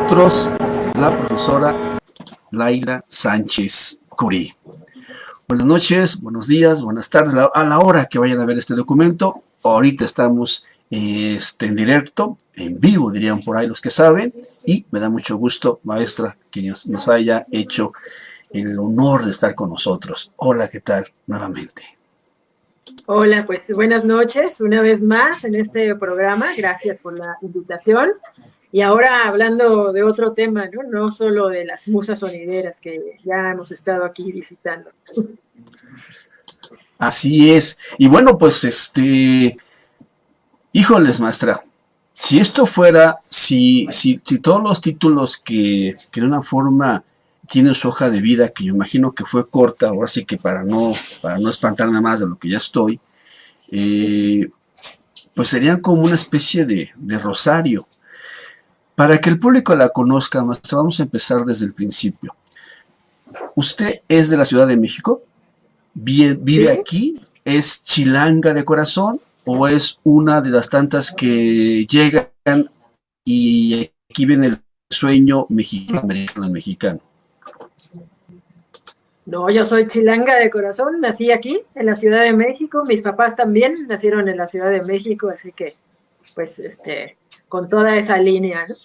nosotros la profesora Laira Sánchez Curí. Buenas noches, buenos días, buenas tardes, a la hora que vayan a ver este documento. Ahorita estamos en directo, en vivo dirían por ahí los que saben, y me da mucho gusto, maestra, que nos haya hecho el honor de estar con nosotros. Hola, ¿qué tal? Nuevamente. Hola, pues buenas noches, una vez más en este programa, gracias por la invitación. Y ahora hablando de otro tema, ¿no? No solo de las musas sonideras que ya hemos estado aquí visitando. Así es. Y bueno, pues híjoles, maestra, si esto fuera, si todos los títulos que de una forma tienen su hoja de vida, que yo imagino que fue corta, ahora sí que para no espantarme más de lo que ya estoy, pues serían como una especie de rosario. Para que el público la conozca, maestra, vamos a empezar desde el principio. ¿Usted es de la Ciudad de México? ¿Vive ¿Sí? aquí? ¿Es chilanga de corazón? ¿O es una de las tantas que llegan y aquí viene el sueño mexicano, mexicano? No, yo soy chilanga de corazón, nací aquí, en la Ciudad de México, mis papás también nacieron en la Ciudad de México, así que, pues, con toda esa línea, ¿no?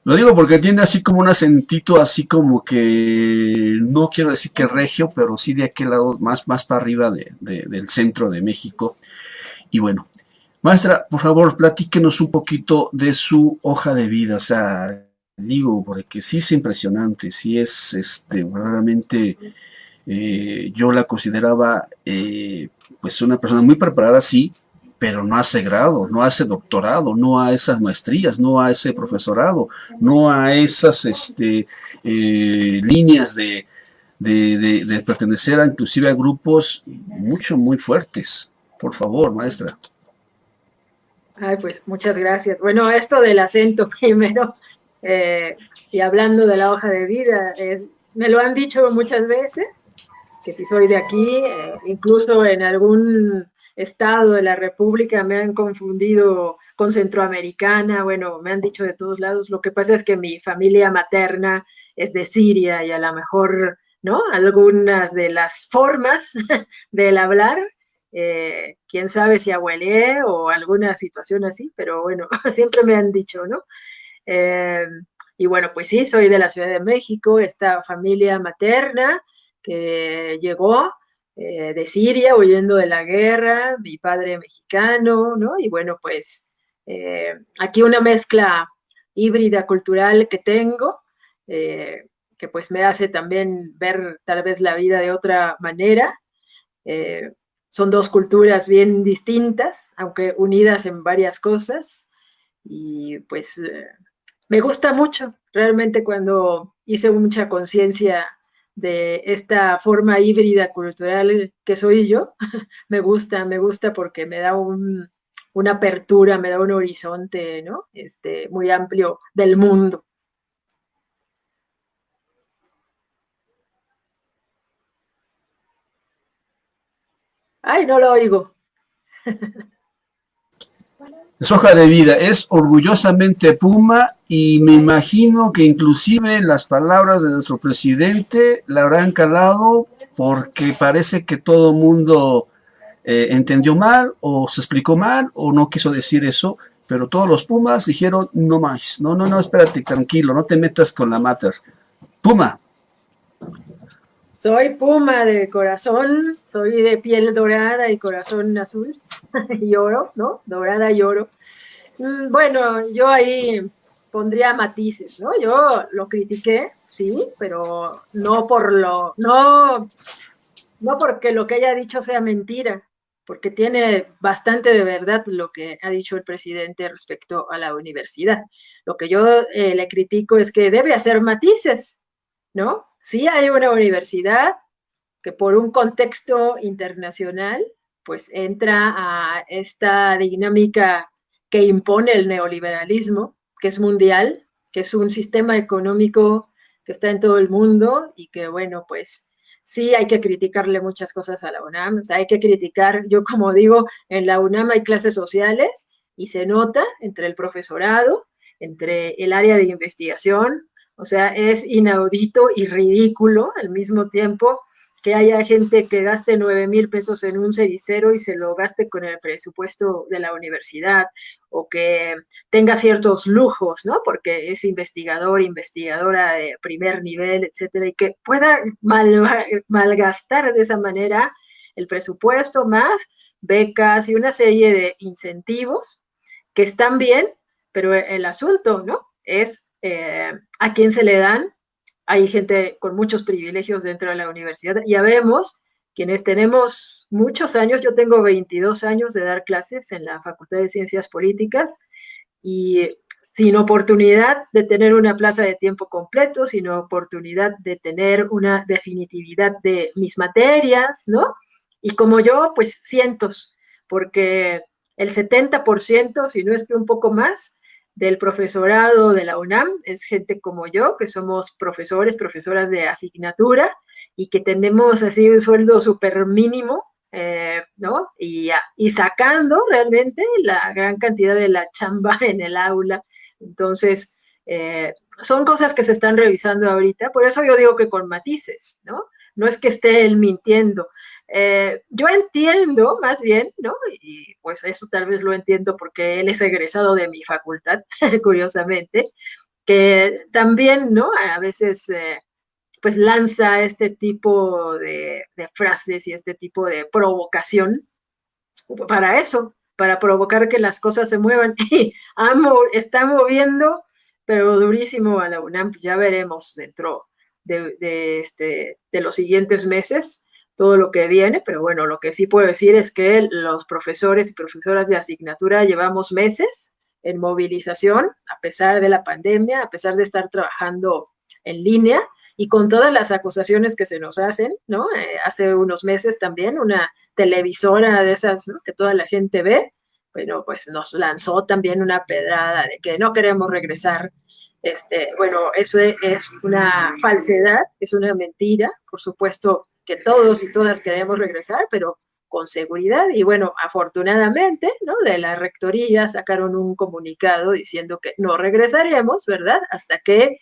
Lo digo porque tiene así como un acentito, así como que, no quiero decir que regio, pero sí de aquel lado, más para arriba del centro de México. Y bueno, maestra, por favor, platíquenos un poquito de su hoja de vida, o sea, digo, porque sí es impresionante, sí es verdaderamente, yo la consideraba pues una persona muy preparada, sí, pero no hace grado, no hace doctorado, no a esas maestrías, no a ese profesorado, no a esas líneas de pertenecer a, inclusive a grupos muy fuertes. Por favor, maestra. Ay, pues muchas gracias. Bueno, esto del acento primero, y hablando de la hoja de vida, me lo han dicho muchas veces, que si soy de aquí, incluso en algún estado de la República me han confundido con centroamericana, bueno, me han dicho de todos lados. Lo que pasa es que mi familia materna es de Siria y a lo mejor, ¿no? Algunas de las formas del hablar, quién sabe si abuelé o alguna situación así, pero bueno, siempre me han dicho, ¿no? Eh, y bueno, pues sí, soy de la Ciudad de México, esta familia materna que llegó de Siria huyendo de la guerra, mi padre mexicano, ¿no? Y bueno, pues aquí una mezcla híbrida cultural que tengo, que pues me hace también ver tal vez la vida de otra manera. Eh, Son dos culturas bien distintas, aunque unidas en varias cosas. Y pues me gusta mucho, realmente cuando hice mucha conciencia de esta forma híbrida cultural que soy yo, me gusta porque me da una apertura, me da un horizonte, ¿no? Muy amplio del mundo. Ay, no lo oigo. Su hoja de vida es orgullosamente Puma y me imagino que inclusive las palabras de nuestro presidente la habrán calado porque parece que todo mundo entendió mal o se explicó mal o no quiso decir eso, pero todos los Pumas dijeron no más, no, espérate, tranquilo, no te metas con la mater. Puma. Soy Puma de corazón, soy de piel dorada y corazón azul y oro, ¿no? Dorada y oro. Bueno, yo ahí pondría matices, ¿no? Yo lo critiqué, sí, pero no porque lo que haya dicho sea mentira, porque tiene bastante de verdad lo que ha dicho el presidente respecto a la universidad. Lo que yo le critico es que debe hacer matices, ¿no? Sí hay una universidad que por un contexto internacional, pues entra a esta dinámica que impone el neoliberalismo, que es mundial, que es un sistema económico que está en todo el mundo y que, bueno, pues sí hay que criticarle muchas cosas a la UNAM, o sea, hay que criticar, yo como digo, en la UNAM hay clases sociales y se nota entre el profesorado, entre el área de investigación. O sea, es inaudito y ridículo al mismo tiempo que haya gente que gaste 9,000 pesos en un cenicero y se lo gaste con el presupuesto de la universidad, o que tenga ciertos lujos, ¿no? Porque es investigador, investigadora de primer nivel, etcétera, y que pueda malgastar de esa manera el presupuesto, más becas y una serie de incentivos que están bien, pero el asunto, ¿no? Es a quién se le dan. Hay gente con muchos privilegios dentro de la universidad. Ya vemos, quienes tenemos muchos años, yo tengo 22 años de dar clases en la Facultad de Ciencias Políticas y sin oportunidad de tener una plaza de tiempo completo, sin oportunidad de tener una definitividad de mis materias, ¿no? Y como yo, pues cientos, porque el 70%, si no es que un poco más, del profesorado de la UNAM es gente como yo, que somos profesores, profesoras de asignatura y que tenemos así un sueldo súper mínimo, ¿no? Y sacando realmente la gran cantidad de la chamba en el aula. Entonces, son cosas que se están revisando ahorita, por eso yo digo que con matices, ¿no? No es que esté él mintiendo. Yo entiendo más bien, ¿no? Y pues eso tal vez lo entiendo porque él es egresado de mi facultad, curiosamente, que también, ¿no? A veces pues lanza este tipo de frases y este tipo de provocación para eso, para provocar que las cosas se muevan. Y está moviendo, pero durísimo a la UNAM. Ya veremos dentro de los siguientes meses todo lo que viene, pero bueno, lo que sí puedo decir es que los profesores y profesoras de asignatura llevamos meses en movilización, a pesar de la pandemia, a pesar de estar trabajando en línea, y con todas las acusaciones que se nos hacen, ¿no? Hace unos meses también una televisora de esas, ¿no?, que toda la gente ve, bueno, pues nos lanzó también una pedrada de que no queremos regresar. Bueno, eso es una falsedad, es una mentira. Por supuesto que todos y todas queremos regresar, pero con seguridad. Y bueno, afortunadamente, ¿no?, de la rectoría sacaron un comunicado diciendo que no regresaremos, ¿verdad?, hasta que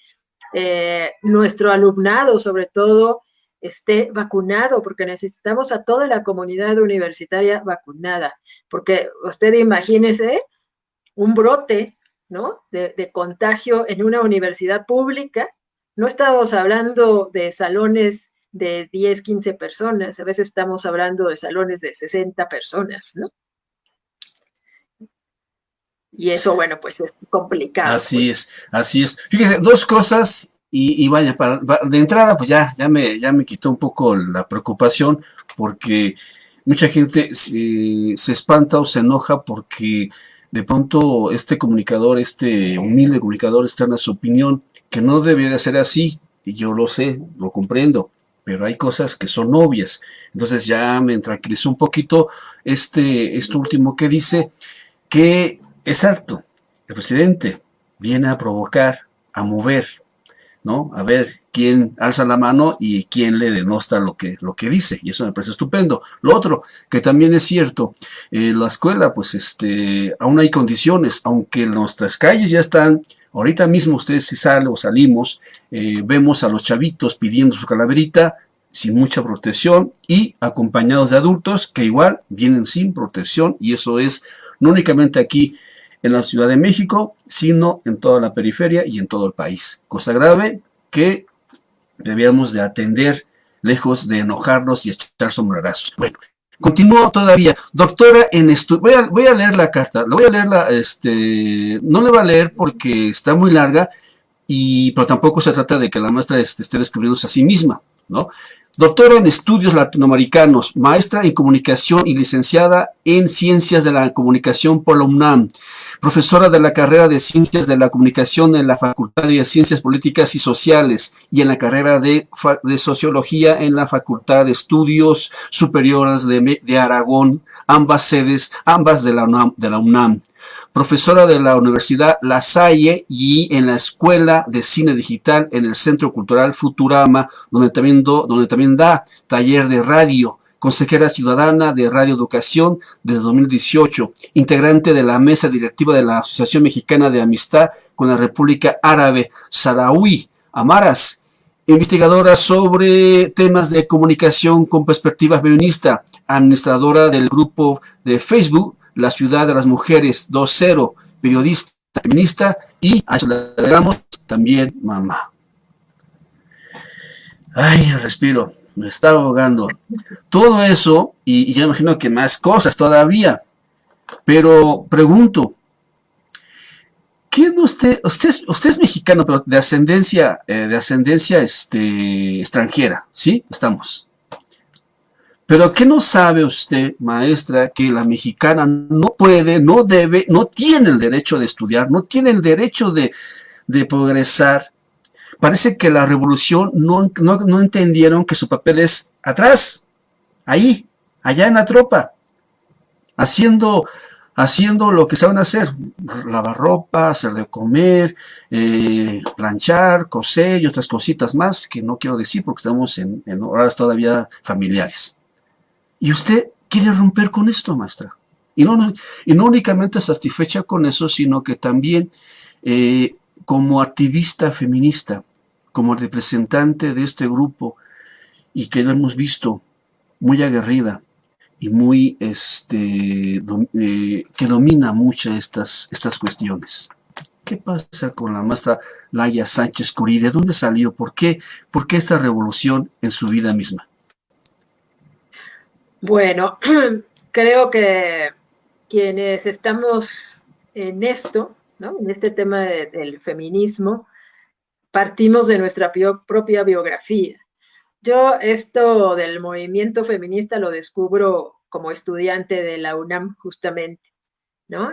nuestro alumnado, sobre todo, esté vacunado, porque necesitamos a toda la comunidad universitaria vacunada, porque usted imagínese un brote, ¿no?, de contagio en una universidad pública. No estamos hablando de salones de 10, 15 personas, a veces estamos hablando de salones de 60 personas, ¿no? Y eso, bueno, pues es complicado. Así pues. es, así es. Fíjese, dos cosas, y vaya, de entrada, pues ya me quitó un poco la preocupación, porque mucha gente se espanta o se enoja porque de pronto este comunicador, este humilde comunicador, externa su opinión, que no debería de ser así, y yo lo sé, lo comprendo, pero hay cosas que son obvias. Entonces ya me tranquilizó un poquito esto último que dice, que exacto, el presidente viene a provocar, a mover, ¿no? A ver quién alza la mano y quién le denosta lo que dice, y eso me parece estupendo. Lo otro, que también es cierto, la escuela, pues aún hay condiciones, aunque nuestras calles ya están, ahorita mismo ustedes si salen o salimos, vemos a los chavitos pidiendo su calaverita, sin mucha protección y acompañados de adultos que igual vienen sin protección, y eso es no únicamente aquí en la Ciudad de México, sino en toda la periferia y en todo el país. Cosa grave que debíamos de atender, lejos de enojarnos y echar sombrerazos. Bueno, continúo todavía. Doctora en estudio, voy a leer la carta, voy a leerla, no le voy a leer porque está muy larga, pero tampoco se trata de que la maestra esté descubriéndose a sí misma, ¿no? Doctora en estudios latinoamericanos, maestra en comunicación y licenciada en ciencias de la comunicación por la UNAM, profesora de la carrera de ciencias de la comunicación en la Facultad de Ciencias Políticas y Sociales y en la carrera de sociología en la Facultad de Estudios Superiores de Aragón, ambas sedes, ambas de la UNAM. Profesora de la Universidad La Salle y en la Escuela de Cine Digital en el Centro Cultural Futurama, donde también da taller de radio consejera ciudadana de Radio Educación desde 2018, integrante de la mesa directiva de la Asociación Mexicana de Amistad con la República Árabe Saharaui, Amaras, investigadora sobre temas de comunicación con perspectiva feminista, administradora del grupo de Facebook La Ciudad de las Mujeres 2.0, periodista feminista y a eso le agregamos también mamá. Ay, respiro, me está ahogando. Todo eso, y ya imagino que más cosas todavía, pero pregunto, ¿quién usted es mexicano, pero de ascendencia extranjera, ¿sí? Estamos. Pero ¿qué no sabe usted, maestra, que la mexicana no puede, no debe, no tiene el derecho de estudiar, no tiene el derecho de progresar? Parece que la revolución no entendieron que su papel es atrás, ahí, allá en la tropa, haciendo lo que saben hacer, lavar ropa, hacer de comer, planchar, coser y otras cositas más que no quiero decir porque estamos en horas todavía familiares. Y usted quiere romper con esto, maestra. Y no únicamente satisfecha con eso, sino que también como activista feminista, como representante de este grupo, y que lo hemos visto muy aguerrida y muy que domina muchas estas cuestiones. ¿Qué pasa con la maestra Laia Sánchez Curí? ¿De dónde salió? ¿Por qué esta revolución en su vida misma? Bueno, creo que quienes estamos en esto, ¿no? En este tema del feminismo, partimos de nuestra propia biografía. Yo esto del movimiento feminista lo descubro como estudiante de la UNAM justamente, ¿no?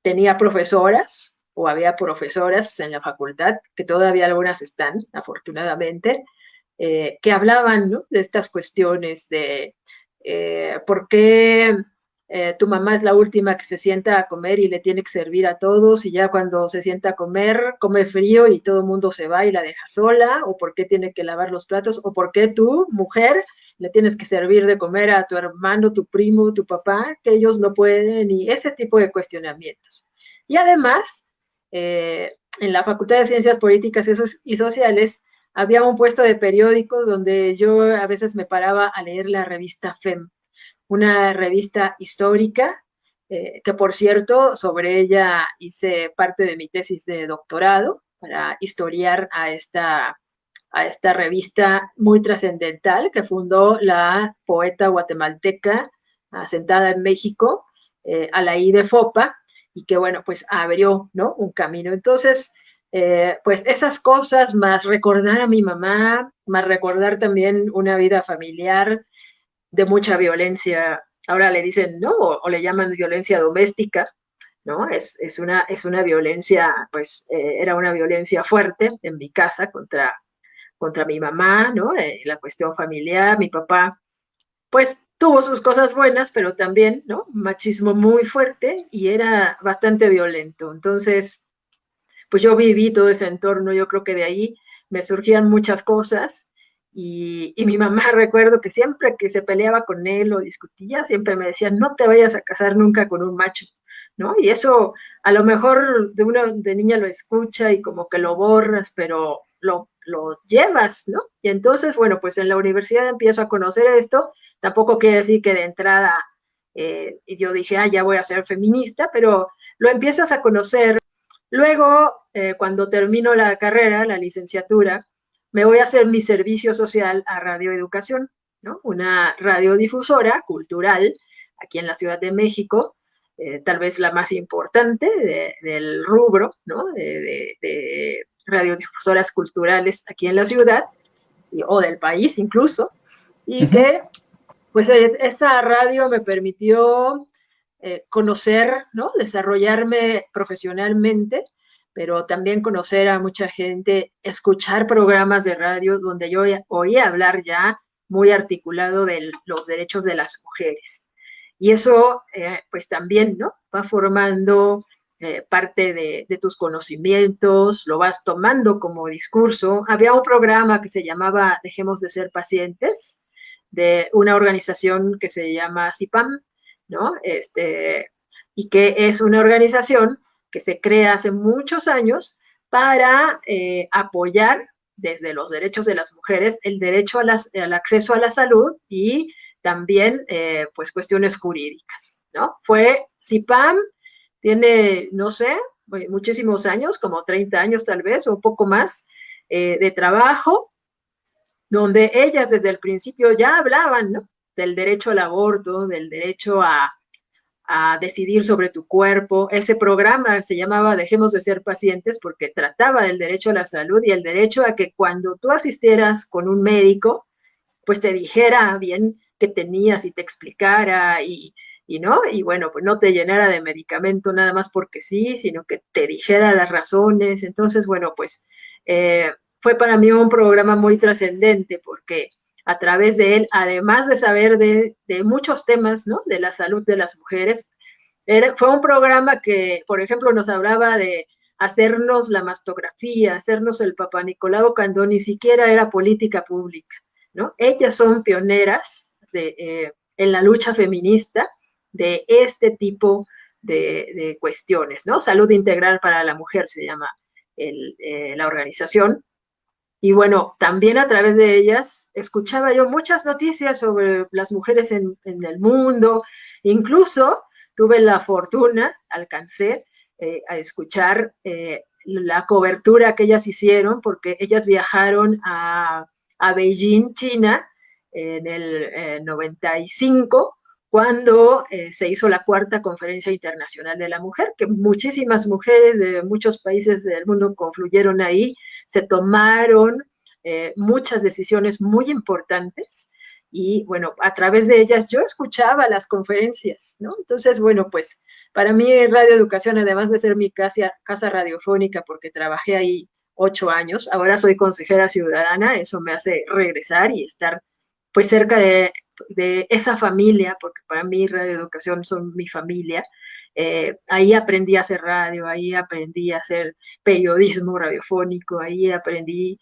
Tenía profesoras, o había profesoras en la facultad, que todavía algunas están, afortunadamente, que hablaban, ¿no? De estas cuestiones de por qué tu mamá es la última que se sienta a comer y le tiene que servir a todos, y ya cuando se sienta a comer, come frío y todo el mundo se va y la deja sola, o por qué tiene que lavar los platos, o por qué tú, mujer, le tienes que servir de comer a tu hermano, tu primo, tu papá, que ellos no pueden, y ese tipo de cuestionamientos. Y además, en la Facultad de Ciencias Políticas y Sociales había un puesto de periódico donde yo a veces me paraba a leer la revista FEM, una revista histórica, que por cierto, sobre ella hice parte de mi tesis de doctorado para historiar a esta revista muy trascendental que fundó la poeta guatemalteca asentada en México, Alaí de Fopa, y que bueno, pues abrió, ¿no? Un camino. Entonces, pues esas cosas, más recordar a mi mamá, más recordar también una vida familiar de mucha violencia, ahora le dicen, ¿no? O le llaman violencia doméstica, ¿no? Es una violencia, pues era una violencia fuerte en mi casa contra mi mamá, ¿no? La cuestión familiar, mi papá, pues tuvo sus cosas buenas, pero también, ¿no? Machismo muy fuerte y era bastante violento. Entonces, pues yo viví todo ese entorno, yo creo que de ahí me surgían muchas cosas y mi mamá recuerdo que siempre que se peleaba con él o discutía, siempre me decía, no te vayas a casar nunca con un macho, ¿no? Y eso a lo mejor de niña lo escucha y como que lo borras, pero lo llevas, ¿no? Y entonces, bueno, pues en la universidad empiezo a conocer esto, tampoco quiere decir que de entrada y yo dije, ya voy a ser feminista, pero lo empiezas a conocer. Luego, cuando termino la carrera, la licenciatura, me voy a hacer mi servicio social a Radio Educación, ¿no? Una radiodifusora cultural aquí en la Ciudad de México, tal vez la más importante del rubro, ¿no? De radiodifusoras culturales aquí en la ciudad, o del país incluso, y que pues esa radio me permitió conocer, ¿no? Desarrollarme profesionalmente, pero también conocer a mucha gente, escuchar programas de radio donde yo oía hablar ya muy articulado de los derechos de las mujeres. Y eso, pues también, ¿no? Va formando parte de tus conocimientos, lo vas tomando como discurso. Había un programa que se llamaba Dejemos de ser pacientes, de una organización que se llama CIPAM, ¿no? Y que es una organización que se crea hace muchos años para apoyar desde los derechos de las mujeres el derecho al acceso a la salud y también pues cuestiones jurídicas, ¿no? Fue CIPAM, tiene, no sé, muchísimos años, como 30 años tal vez, o un poco más, de trabajo, donde ellas desde el principio ya hablaban, ¿no? Del derecho al aborto, del derecho a decidir sobre tu cuerpo. Ese programa se llamaba Dejemos de ser pacientes porque trataba del derecho a la salud y el derecho a que cuando tú asistieras con un médico, pues te dijera bien qué tenías y te explicara y no, y bueno, pues no te llenara de medicamento nada más porque sí, sino que te dijera las razones. Entonces, bueno, pues fue para mí un programa muy trascendente porque a través de él, además de saber de muchos temas, ¿no? De la salud de las mujeres, fue un programa que, por ejemplo, nos hablaba de hacernos la mastografía, hacernos el Papá Nicolau cuando ni siquiera era política pública, ¿no? Ellas son pioneras en la lucha feminista de este tipo de cuestiones, ¿no? Salud Integral para la Mujer se llama la organización. Y bueno, también a través de ellas escuchaba yo muchas noticias sobre las mujeres en el mundo. Incluso tuve la fortuna, alcancé a escuchar la cobertura que ellas hicieron, porque ellas viajaron a Beijing, China, en el 95, cuando se hizo la cuarta conferencia internacional de la mujer, que muchísimas mujeres de muchos países del mundo confluyeron ahí, se tomaron muchas decisiones muy importantes y bueno, a través de ellas yo escuchaba las conferencias, ¿no? Entonces, bueno, pues para mí Radio Educación, además de ser mi casa radiofónica, porque trabajé ahí 8 años, ahora soy consejera ciudadana, eso me hace regresar y estar pues cerca de esa familia, porque para mí Radio Educación son mi familia. Ahí aprendí a hacer radio, ahí aprendí a hacer periodismo radiofónico, ahí aprendí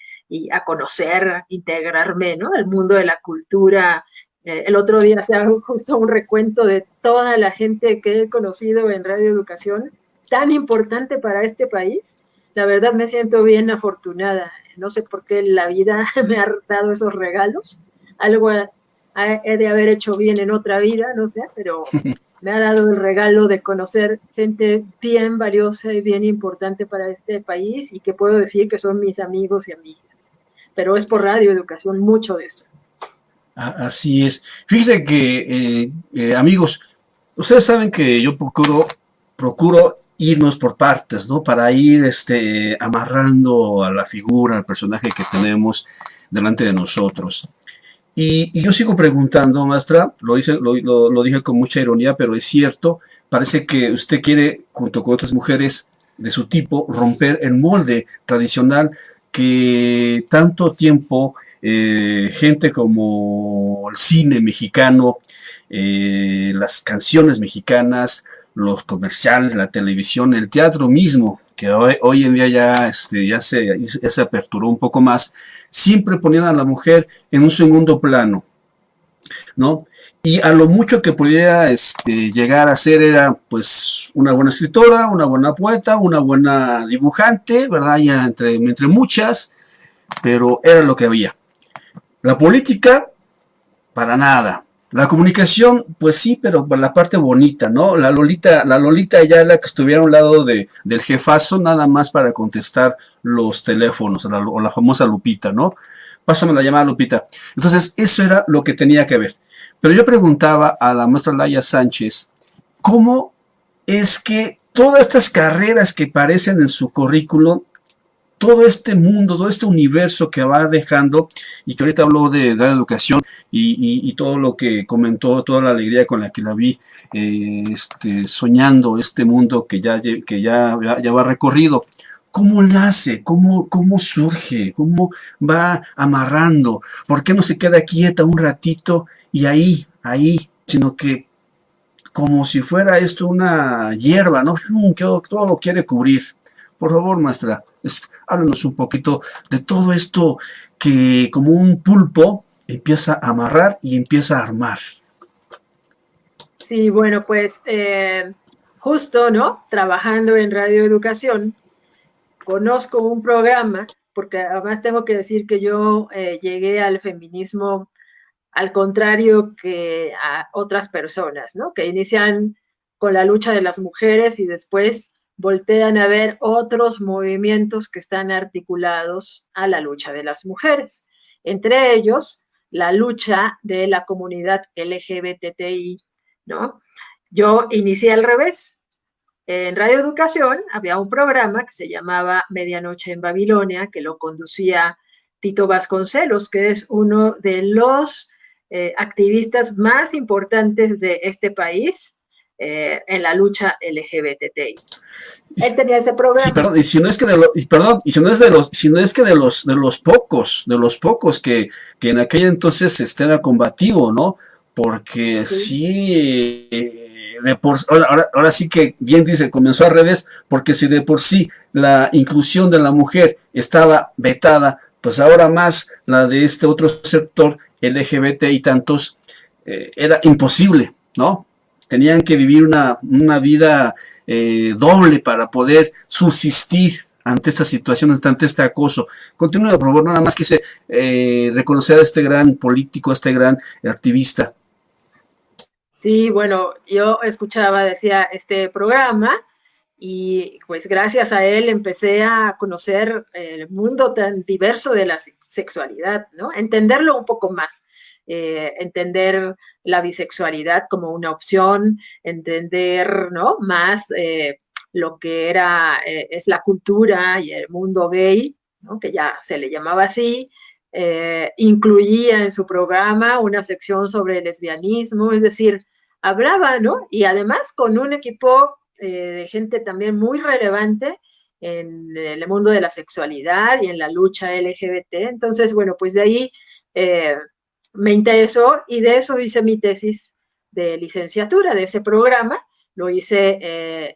a conocer, a integrarme, ¿no? Al mundo de la cultura. El otro día hacía justo un recuento de toda la gente que he conocido en Radio Educación, tan importante para este país. La verdad me siento bien afortunada. No sé por qué la vida me ha dado esos regalos. Algo he de haber hecho bien en otra vida, no sé, pero me ha dado el regalo de conocer gente bien valiosa y bien importante para este país y que puedo decir que son mis amigos y amigas. Pero es por Radio Educación mucho de eso. Así es. Fíjense que, amigos, ustedes saben que yo procuro irnos por partes, ¿no? Para ir amarrando a la figura, al personaje que tenemos delante de nosotros. Y yo sigo preguntando, maestra, lo dije con mucha ironía, pero es cierto, parece que usted quiere, junto con otras mujeres de su tipo, romper el molde tradicional que tanto tiempo gente como el cine mexicano, las canciones mexicanas, los comerciales, la televisión, el teatro mismo, que hoy en día ya se aperturó un poco más, siempre ponían a la mujer en un segundo plano, ¿no? Y a lo mucho que pudiera llegar a ser era pues una buena escritora, una buena poeta, una buena dibujante, ¿verdad? Ya entre muchas, pero era lo que había. La política, para nada. La comunicación, pues sí, pero por la parte bonita, ¿no? La Lolita ya la que estuviera a un lado del jefazo, nada más para contestar los teléfonos, o la famosa Lupita, ¿no? Pásame la llamada, Lupita. Entonces, eso era lo que tenía que ver. Pero yo preguntaba a la maestra Laia Sánchez, ¿cómo es que todas estas carreras que aparecen en su currículum, todo este mundo, todo este universo que va dejando, y que ahorita habló de la educación y todo lo que comentó, toda la alegría con la que la vi soñando este mundo que ya va recorrido. ¿Cómo nace? ¿Cómo surge? ¿Cómo va amarrando? ¿Por qué no se queda quieta un ratito y ahí, sino que como si fuera esto una hierba, ¿no? Que todo lo quiere cubrir. Por favor, maestra, háblanos un poquito de todo esto que como un pulpo empieza a amarrar y empieza a armar. Sí, bueno, pues justo, ¿no? Trabajando en radioeducación, conozco un programa, porque además tengo que decir que yo llegué al feminismo al contrario que a otras personas, ¿no? Que inician con la lucha de las mujeres y después voltean a ver otros movimientos que están articulados a la lucha de las mujeres. Entre ellos, la lucha de la comunidad LGBTI, ¿no? Yo inicié al revés. En Radio Educación había un programa que se llamaba Medianoche en Babilonia, que lo conducía Tito Vasconcelos, que es uno de los activistas más importantes de este país en la lucha LGBTI. Él tenía ese Sí, programa. perdón, y si no es que de y perdón, y si no es de los, si no es que de los pocos que en aquel entonces era combativo, ¿no? Porque Sí, sí, ahora sí que bien dice, comenzó al revés, porque si de por sí la inclusión de la mujer estaba vetada, pues ahora más la de este otro sector LGBT y tantos, era imposible, ¿no? Tenían que vivir una vida doble para poder subsistir ante estas situaciones, ante este acoso. Continúa, por favor, nada más quise reconocer a este gran político, a este gran activista. sí, bueno, yo escuchaba, decía, este programa y pues gracias a él empecé a conocer el mundo tan diverso de la sexualidad, ¿no? Entenderlo un poco más, entender la bisexualidad como una opción, entender, ¿no? Más lo que era, es la cultura y el mundo gay, ¿no? Que ya se le llamaba así, incluía en su programa una sección sobre el lesbianismo, es decir, hablaba, ¿no? Y además con un equipo de gente también muy relevante en el mundo de la sexualidad y en la lucha LGBT. Entonces, bueno, pues de ahí eh, me interesó y de eso hice mi tesis de licenciatura, de ese programa. Lo hice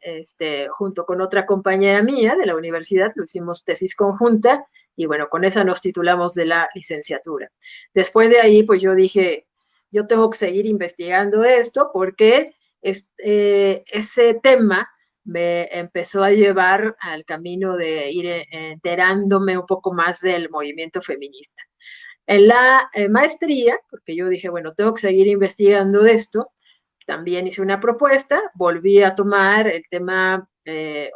junto con otra compañera mía de la universidad, lo hicimos tesis conjunta y bueno, con esa nos titulamos de la licenciatura. Después de ahí, pues yo dije, yo tengo que seguir investigando esto porque ese tema me empezó a llevar al camino de ir enterándome un poco más del movimiento feminista. En la maestría, porque yo dije, bueno, tengo que seguir investigando esto, también hice una propuesta, volví a tomar el tema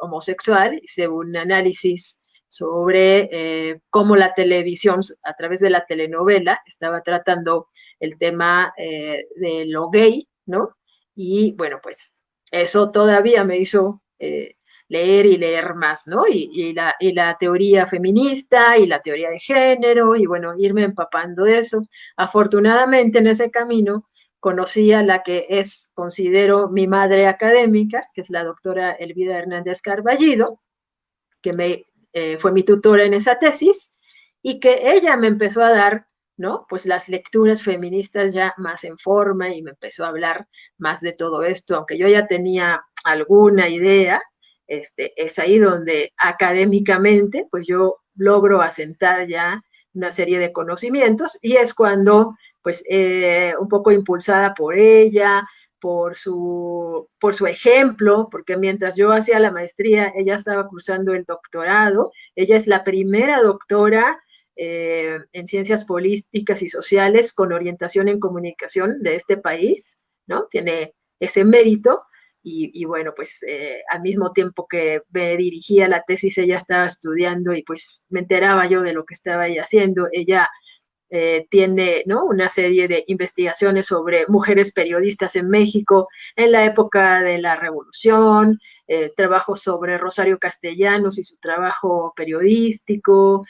homosexual, hice un análisis sobre cómo la televisión, a través de la telenovela, estaba tratando el tema de lo gay, ¿no? Y bueno, pues eso todavía me hizo leer y leer más, ¿no? Y la teoría feminista y la teoría de género y bueno, irme empapando de eso. Afortunadamente en ese camino conocí a la que es, considero, mi madre académica, que es la doctora Elvira Hernández Carballido, que fue mi tutora en esa tesis, y que ella me empezó a dar, ¿no? Pues las lecturas feministas ya más en forma y me empezó a hablar más de todo esto, aunque yo ya tenía alguna idea, es ahí donde académicamente, pues yo logro asentar ya una serie de conocimientos y es cuando, pues, un poco impulsada por ella, por su ejemplo, porque mientras yo hacía la maestría, ella estaba cursando el doctorado. Ella es la primera doctora en ciencias políticas y sociales con orientación en comunicación de este país, ¿no? Tiene ese mérito. Y bueno, pues al mismo tiempo que me dirigía la tesis, ella estaba estudiando y pues me enteraba yo de lo que estaba ella haciendo. Ella tiene, ¿no? Una serie de investigaciones sobre mujeres periodistas en México en la época de la Revolución, trabajo sobre Rosario Castellanos y su trabajo periodístico,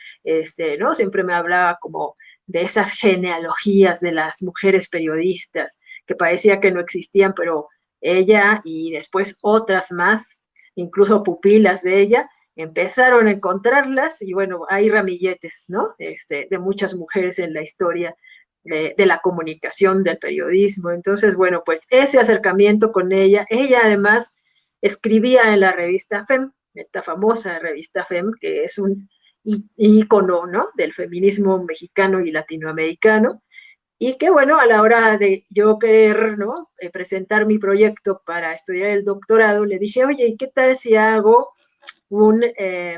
¿no? Siempre me hablaba como de esas genealogías de las mujeres periodistas que parecía que no existían, pero ella y después otras más, incluso pupilas de ella, empezaron a encontrarlas y bueno, hay ramilletes, ¿no? De muchas mujeres en la historia de la comunicación, del periodismo. Entonces, bueno, pues ese acercamiento con ella además escribía en la revista FEM, esta famosa revista FEM, que es un ícono, ¿no? Del feminismo mexicano y latinoamericano. y que bueno, a la hora de yo querer, ¿no? Presentar mi proyecto para estudiar el doctorado, le dije, oye, ¿y qué tal si hago un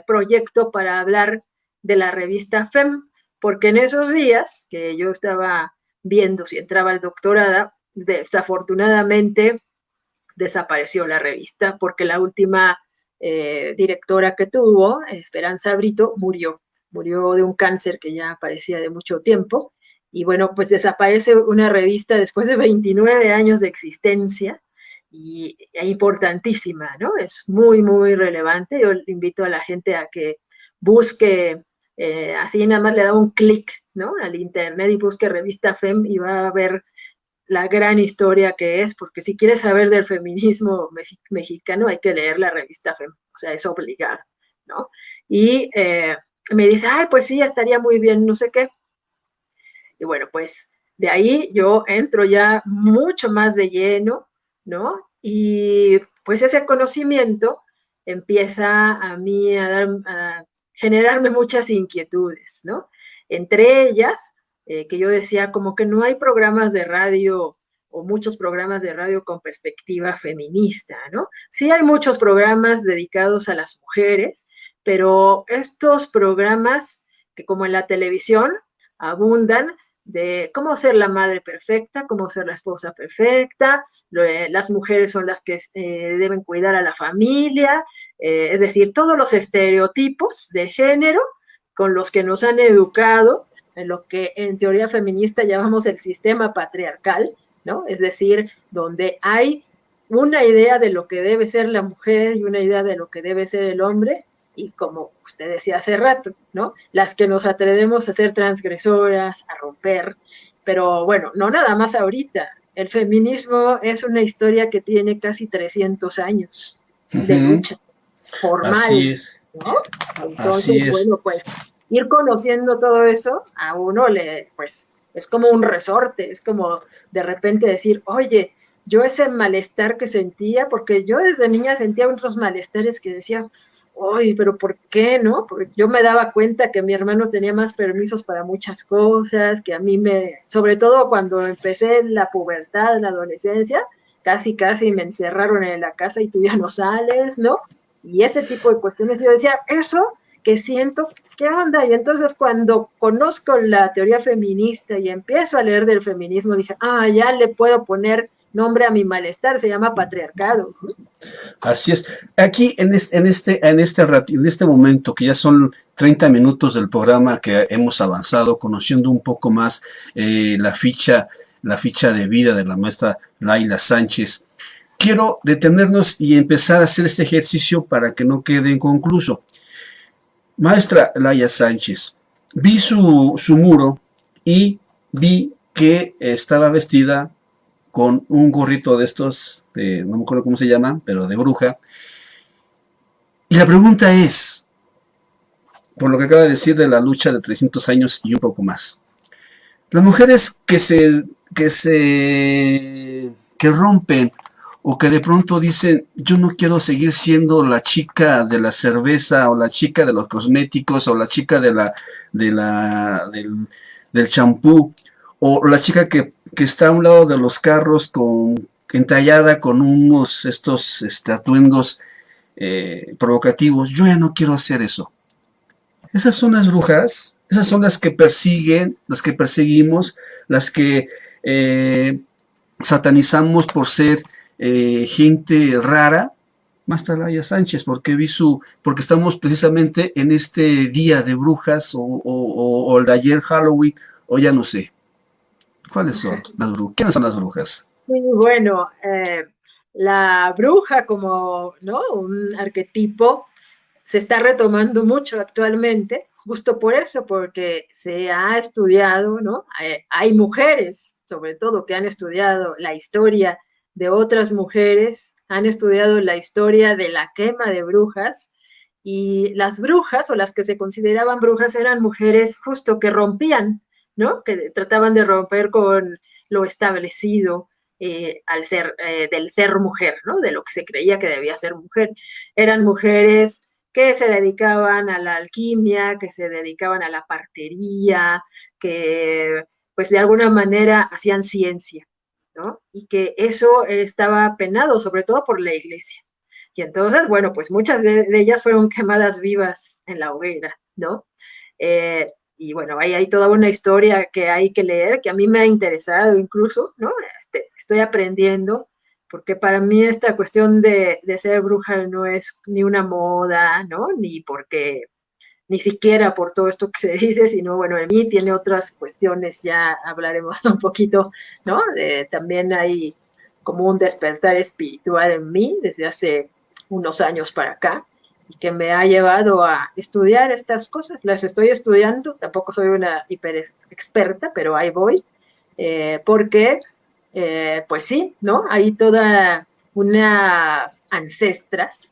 proyecto para hablar de la revista FEM? Porque en esos días que yo estaba viendo si entraba al doctorado, desafortunadamente desapareció la revista porque la última directora que tuvo, Esperanza Brito, murió de un cáncer que ya padecía de mucho tiempo. Y bueno, pues desaparece una revista después de 29 años de existencia y es importantísima, ¿no? Es muy, muy relevante. Yo invito a la gente a que busque, así nada más le da un clic, ¿no? Al internet y busque revista FEM y va a ver la gran historia que es, porque si quieres saber del feminismo mexicano hay que leer la revista FEM, o sea, es obligado, ¿no? Y me dice, ay, pues sí, estaría muy bien, no sé qué. Y bueno, pues de ahí yo entro ya mucho más de lleno, ¿no? Y pues ese conocimiento empieza a mí a generarme muchas inquietudes, ¿no? Entre ellas, que yo decía como que no hay programas de radio o muchos programas de radio con perspectiva feminista, ¿no? Sí hay muchos programas dedicados a las mujeres, pero estos programas que como en la televisión abundan, de cómo ser la madre perfecta, cómo ser la esposa perfecta, las mujeres son las que deben cuidar a la familia, es decir, todos los estereotipos de género con los que nos han educado en lo que en teoría feminista llamamos el sistema patriarcal, ¿no? Es decir, donde hay una idea de lo que debe ser la mujer y una idea de lo que debe ser el hombre, y como usted decía hace rato, ¿no? Las que nos atrevemos a ser transgresoras, a romper, pero bueno, no nada más ahorita. El feminismo es una historia que tiene casi 300 años de lucha Así formal, es, ¿no? así Entonces, es. bueno, pues ir conociendo todo eso a uno pues es como un resorte, es como de repente decir, oye, yo ese malestar que sentía, porque yo desde niña sentía otros malestares que decía, oye, pero ¿por qué no? Porque yo me daba cuenta que mi hermano tenía más permisos para muchas cosas, que a mí sobre todo cuando empecé la pubertad, la adolescencia, casi me encerraron en la casa y tú ya no sales, ¿no? Y ese tipo de cuestiones, yo decía, eso que siento, ¿qué onda? Y entonces cuando conozco la teoría feminista y empiezo a leer del feminismo, dije, ya le puedo poner nombre a mi malestar, se llama patriarcado. Así es. Aquí en este momento, que ya son 30 minutos del programa que hemos avanzado, conociendo un poco más la ficha de vida de la maestra Laila Sánchez, quiero detenernos y empezar a hacer este ejercicio para que no quede inconcluso. Maestra Laila Sánchez, vi su muro y vi que estaba vestida con un gorrito de estos, no me acuerdo cómo se llama, pero de bruja. Y la pregunta es, por lo que acaba de decir de la lucha de 300 años y un poco más, las mujeres que rompen o que de pronto dicen, yo no quiero seguir siendo la chica de la cerveza o la chica de los cosméticos o la chica del champú o la chica que está a un lado de los carros entallada con unos estos atuendos provocativos, yo ya no quiero hacer eso. Esas son las brujas, esas son las que persiguen, las que perseguimos, las que satanizamos por ser gente rara. Maestra Laia Sánchez, porque estamos precisamente en este día de brujas o el de ayer Halloween, o ya no sé. ¿Cuáles son las brujas? ¿Quiénes son las brujas? Sí, bueno, la bruja como, ¿no? Un arquetipo se está retomando mucho actualmente, justo por eso, porque se ha estudiado, ¿no? Hay mujeres, sobre todo, que han estudiado la historia de otras mujeres, han estudiado la historia de la quema de brujas, y las brujas, o las que se consideraban brujas, eran mujeres justo que rompían, ¿no? Que trataban de romper con lo establecido, del ser mujer, ¿no? De lo que se creía que debía ser mujer. Eran mujeres que se dedicaban a la alquimia, que se dedicaban a la partería, que pues de alguna manera hacían ciencia, ¿no? Y que eso estaba penado, sobre todo por la iglesia. Y entonces, bueno, pues muchas de ellas fueron quemadas vivas en la hoguera, ¿no? Eh, y bueno, ahí hay toda una historia que hay que leer, que a mí me ha interesado incluso, ¿no? Estoy aprendiendo, porque para mí esta cuestión de ser bruja no es ni una moda, ¿no? Ni porque ni siquiera por todo esto que se dice, sino bueno, en mí tiene otras cuestiones, ya hablaremos un poquito, ¿no? También hay como un despertar espiritual en mí desde hace unos años para acá, y que me ha llevado a estudiar estas cosas. Las estoy estudiando, tampoco soy una hiper experta, pero ahí voy, porque, pues sí, ¿no? Hay toda unas ancestras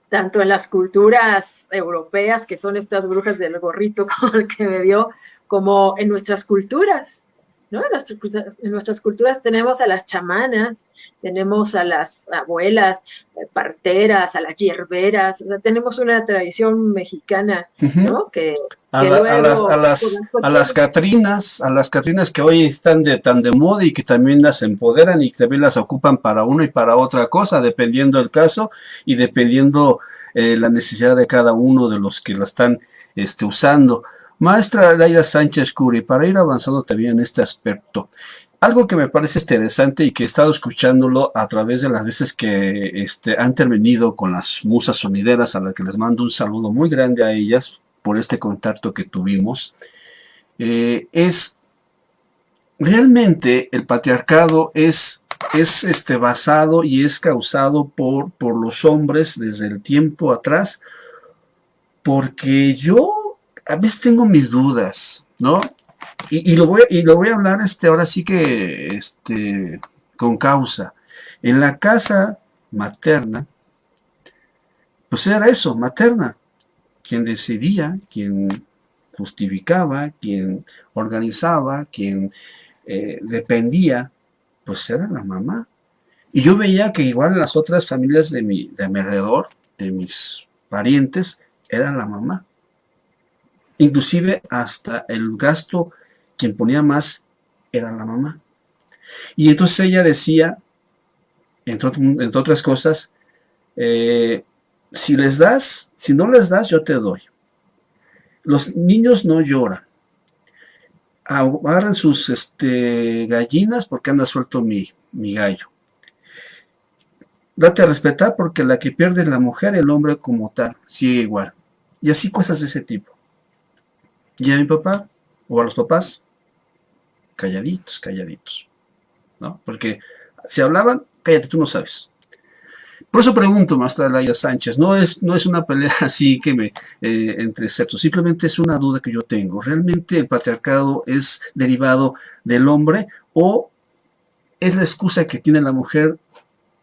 tanto en las culturas europeas, que son estas brujas del gorrito como el que me vio, como en nuestras culturas, ¿no? En nuestras culturas tenemos a las chamanas, tenemos a las abuelas, parteras, a las hierberas, o sea, tenemos una tradición mexicana, Ujú. ¿no? Que luego, A las Catrinas que hoy están tan de moda y que también las empoderan y que también las ocupan para una y para otra cosa, dependiendo el caso y dependiendo la necesidad de cada uno de los que la están usando. Maestra Laida Sánchez Curi, para ir avanzando también en este aspecto, algo que me parece interesante y que he estado escuchándolo a través de las veces que han intervenido con las musas sonideras, a las que les mando un saludo muy grande a ellas por este contacto que tuvimos, es realmente el patriarcado es basado y es causado por los hombres desde el tiempo atrás, porque yo a veces tengo mis dudas, ¿no? Y lo voy a hablar ahora sí que con causa. En la casa materna, pues era eso, materna, quien decidía, quien justificaba, quien organizaba, quien dependía, pues era la mamá. Y yo veía que igual en las otras familias de mi alrededor, de mis parientes, era la mamá. Inclusive hasta el gasto, quien ponía más era la mamá. Y entonces ella decía, entre otras cosas, si no les das, yo te doy. Los niños no lloran. Agarran sus gallinas porque anda suelto mi gallo. Date a respetar porque la que pierde es la mujer, el hombre como tal, sigue igual. Y así cosas de ese tipo. Y a mi papá, o a los papás, calladitos, calladitos, ¿no? Porque si hablaban, cállate, tú no sabes. Por eso pregunto, maestra Laia Sánchez, no es una pelea así que entre sexos, simplemente es una duda que yo tengo. ¿Realmente el patriarcado es derivado del hombre o es la excusa que tiene la mujer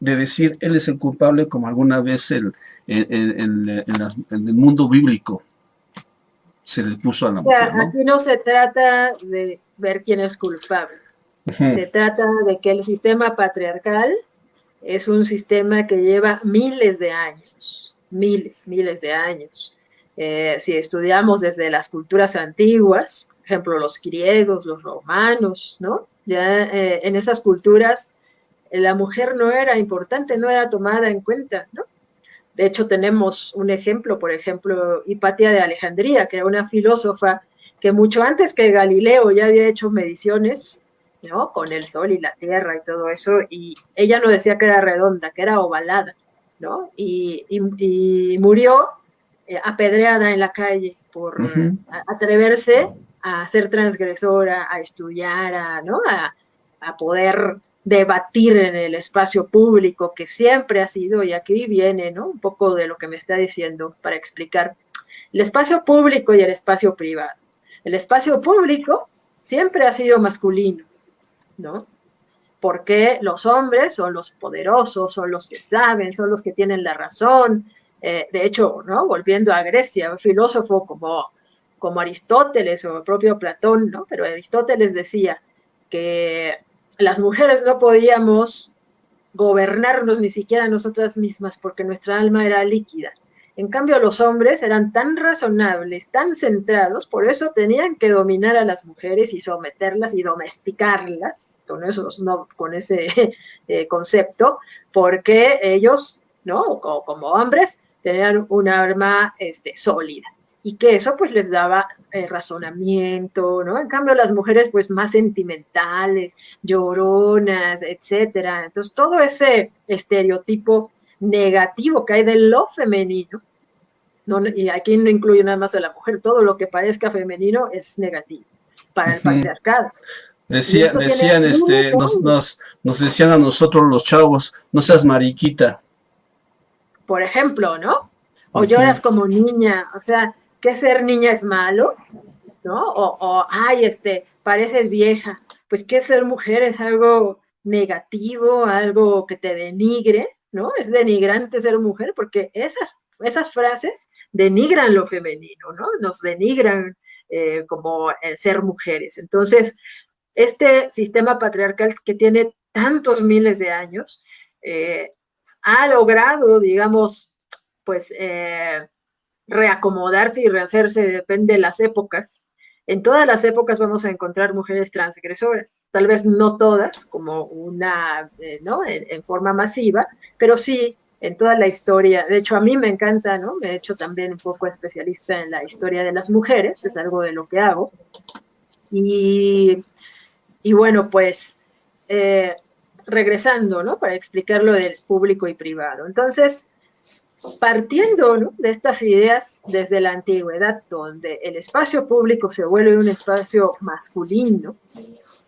de decir él es el culpable, como alguna vez en el mundo bíblico se le puso a la o sea, mujer, ¿no? aquí no se trata de ver quién es culpable, se trata de que el sistema patriarcal es un sistema que lleva miles de años, miles de años. Si estudiamos desde las culturas antiguas, por ejemplo, los griegos, los romanos, ¿no? Ya en esas culturas la mujer no era importante, no era tomada en cuenta, ¿no? De hecho, tenemos un ejemplo, por ejemplo, Hipatia de Alejandría, que era una filósofa que mucho antes que Galileo ya había hecho mediciones, ¿no? Con el sol y la tierra y todo eso, y ella no decía que era redonda, que era ovalada, ¿no? Y murió apedreada en la calle por atreverse a ser transgresora, a estudiar, ¿no? A poder debatir en el espacio público, que siempre ha sido, y aquí viene, ¿no? Un poco de lo que me está diciendo para explicar el espacio público y el espacio privado. El espacio público siempre ha sido masculino, ¿no? Porque los hombres son los poderosos, son los que saben, son los que tienen la razón. De hecho, ¿no? Volviendo a Grecia, un filósofo como Aristóteles o el propio Platón, ¿no? Pero Aristóteles decía que las mujeres no podíamos gobernarnos ni siquiera nosotras mismas porque nuestra alma era líquida En cambio, los hombres eran tan razonables, tan centrados, por eso tenían que dominar a las mujeres y someterlas y domesticarlas, con, esos, no, con ese concepto, porque ellos, ¿no? O como hombres, tenían un arma sólida. Y que eso pues les daba razonamiento, ¿no? En cambio las mujeres pues más sentimentales, lloronas, etcétera. Entonces todo ese estereotipo negativo que hay de lo femenino, no, y aquí no incluye nada más a la mujer, todo lo que parezca femenino es negativo para el patriarcado. Decían, nos decían a nosotros los chavos, no seas mariquita. Por ejemplo, ¿no? O lloras como niña, o sea, que ser niña es malo, ¿no? Ay, pareces vieja. Pues que ser mujer es algo negativo, algo que te denigre, ¿no? Es denigrante ser mujer porque esas frases denigran lo femenino, ¿no? Nos denigran como ser mujeres. Entonces, este sistema patriarcal que tiene tantos miles de años ha logrado, digamos, pues reacomodarse y rehacerse, depende de las épocas. En todas las épocas vamos a encontrar mujeres transgresoras, tal vez no todas, como una, ¿no? En forma masiva, pero sí en toda la historia. De hecho, a mí me encanta, ¿no? Me he hecho también un poco especialista en la historia de las mujeres, es algo de lo que hago. Y bueno, pues, regresando, ¿no? Para explicar lo del público y privado. Entonces, partiendo, ¿no? De estas ideas desde la antigüedad, donde el espacio público se vuelve un espacio masculino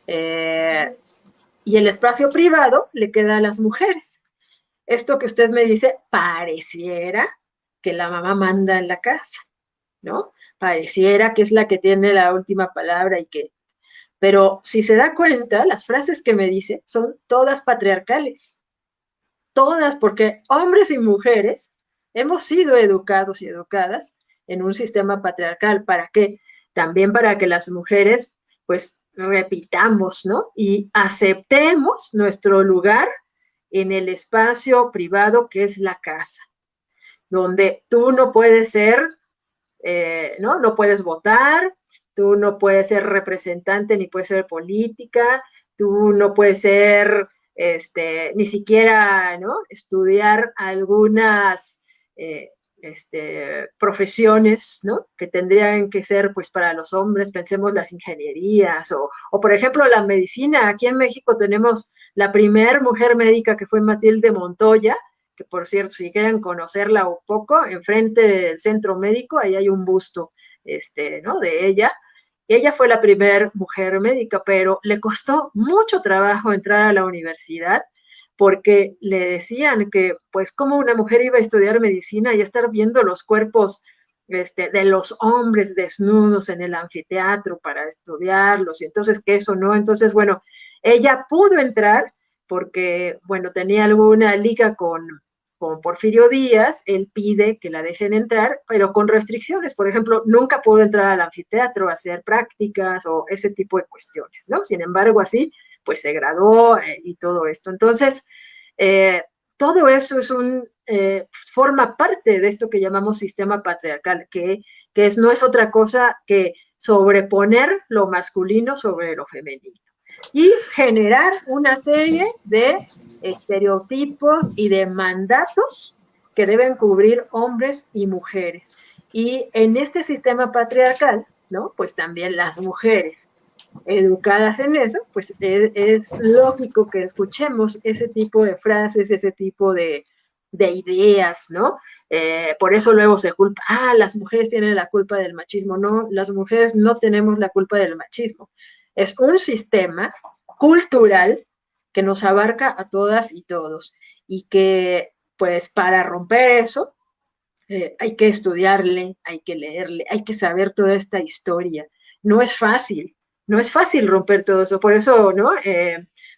y el espacio privado le queda a las mujeres. Esto que usted me dice, pareciera que la mamá manda en la casa, ¿no? Pareciera que es la que tiene la última palabra y que... Pero si se da cuenta, las frases que me dice son todas patriarcales. Todas, porque hombres y mujeres hemos sido educados y educadas en un sistema patriarcal. ¿Para qué? También para que las mujeres, pues, repitamos, ¿no? Y aceptemos nuestro lugar en el espacio privado que es la casa, donde tú no puedes ser, ¿no? No puedes votar, tú no puedes ser representante ni puedes ser política, tú no puedes ser... ni siquiera, ¿no? Estudiar algunas profesiones, ¿no? Que tendrían que ser, pues, para los hombres, pensemos las ingenierías, o por ejemplo, la medicina. Aquí en México tenemos la primer mujer médica que fue Matilde Montoya, que por cierto, si quieren conocerla un poco, enfrente del centro médico, ahí hay un busto, ¿no? De ella. Ella fue la primera mujer médica, pero le costó mucho trabajo entrar a la universidad porque le decían que, pues, cómo una mujer iba a estudiar medicina y estar viendo los cuerpos de los hombres desnudos en el anfiteatro para estudiarlos, y entonces que eso no. Entonces, bueno, ella pudo entrar porque, bueno, tenía alguna liga con Porfirio Díaz. Él pide que la dejen entrar, pero con restricciones. Por ejemplo, nunca pudo entrar al anfiteatro a hacer prácticas o ese tipo de cuestiones, ¿no? Sin embargo, así, pues se graduó y todo esto. Entonces, todo eso es forma parte de esto que llamamos sistema patriarcal, que no es otra cosa que sobreponer lo masculino sobre lo femenino y generar una serie de estereotipos y de mandatos que deben cubrir hombres y mujeres. Y en este sistema patriarcal, ¿no? Pues también las mujeres educadas en eso, pues es lógico que escuchemos ese tipo de frases, ese tipo de ideas, ¿no? Por eso luego se culpa, las mujeres tienen la culpa del machismo. No, las mujeres no tenemos la culpa del machismo. Es un sistema cultural que nos abarca a todas y todos, y que, pues, para romper eso, hay que estudiarle, hay que leerle, hay que saber toda esta historia. No es fácil romper todo eso. Por eso, ¿no?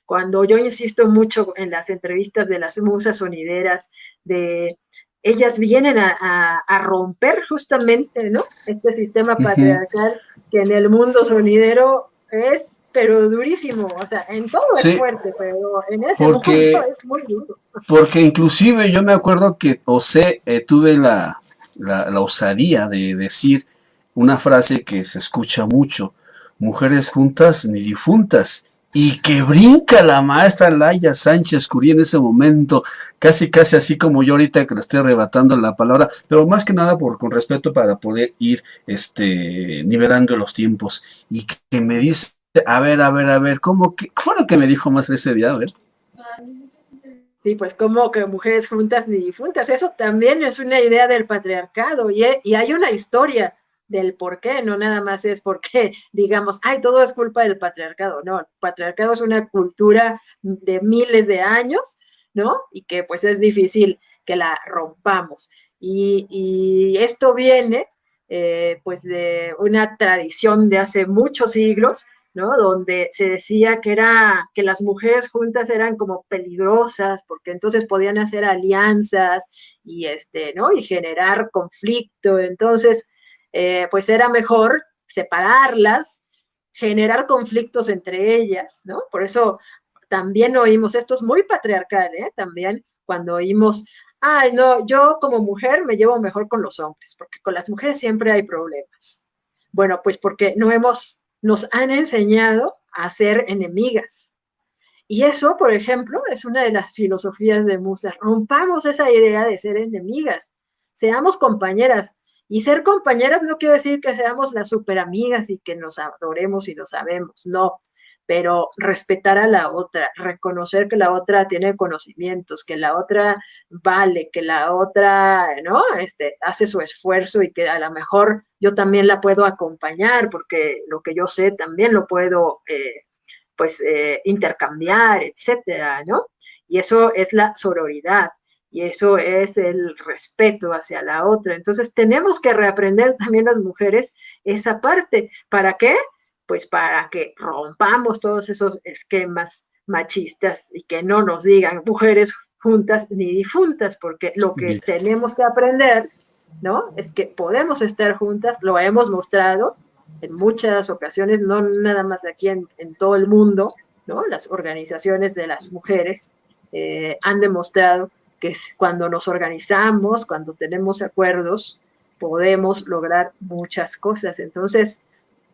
Cuando yo insisto mucho en las entrevistas de las musas sonideras, ellas vienen a romper justamente, ¿no? Este sistema patriarcal que en el mundo sonidero es, pero durísimo. O sea, en todo es fuerte, pero en ese mundo es muy duro. Porque inclusive yo me acuerdo que tuve la osadía de decir una frase que se escucha mucho: mujeres juntas ni difuntas. Y que brinca la maestra Laia Sánchez Curí en ese momento, casi casi así como yo ahorita que le estoy arrebatando la palabra, pero más que nada con respeto para poder ir nivelando los tiempos. Y que me dice, a ver, ¿cómo que fue lo que me dijo más ese día? A ver. Sí, pues como que mujeres juntas ni difuntas, eso también es una idea del patriarcado y hay una historia del por qué, no nada más es porque digamos, ay, todo es culpa del patriarcado, no, el patriarcado es una cultura de miles de años, ¿no? Y que pues es difícil que la rompamos. Y esto viene pues de una tradición de hace muchos siglos, ¿no? Donde se decía que las mujeres juntas eran como peligrosas, porque entonces podían hacer alianzas y ¿no? Y generar conflicto. Entonces, pues era mejor separarlas, generar conflictos entre ellas, ¿no? Por eso también oímos, esto es muy patriarcal, ¿eh? También cuando oímos, ay, no, yo como mujer me llevo mejor con los hombres, porque con las mujeres siempre hay problemas. Bueno, pues porque nos han enseñado a ser enemigas. Y eso, por ejemplo, es una de las filosofías de Musa. Rompamos esa idea de ser enemigas, seamos compañeras. Y ser compañeras no quiere decir que seamos las superamigas y que nos adoremos y lo sabemos, no. Pero respetar a la otra, reconocer que la otra tiene conocimientos, que la otra vale, que la otra, ¿no? Hace su esfuerzo y que a lo mejor yo también la puedo acompañar porque lo que yo sé también lo puedo intercambiar, etcétera, ¿no? Y eso es la sororidad y eso es el respeto hacia la otra. Entonces tenemos que reaprender también las mujeres esa parte. ¿Para qué? Pues para que rompamos todos esos esquemas machistas y que no nos digan mujeres juntas ni difuntas, porque lo que tenemos que aprender, ¿no? Es que podemos estar juntas, lo hemos mostrado en muchas ocasiones, no nada más aquí en todo el mundo, ¿no? Las organizaciones de las mujeres han demostrado que cuando nos organizamos, cuando tenemos acuerdos, podemos lograr muchas cosas. Entonces,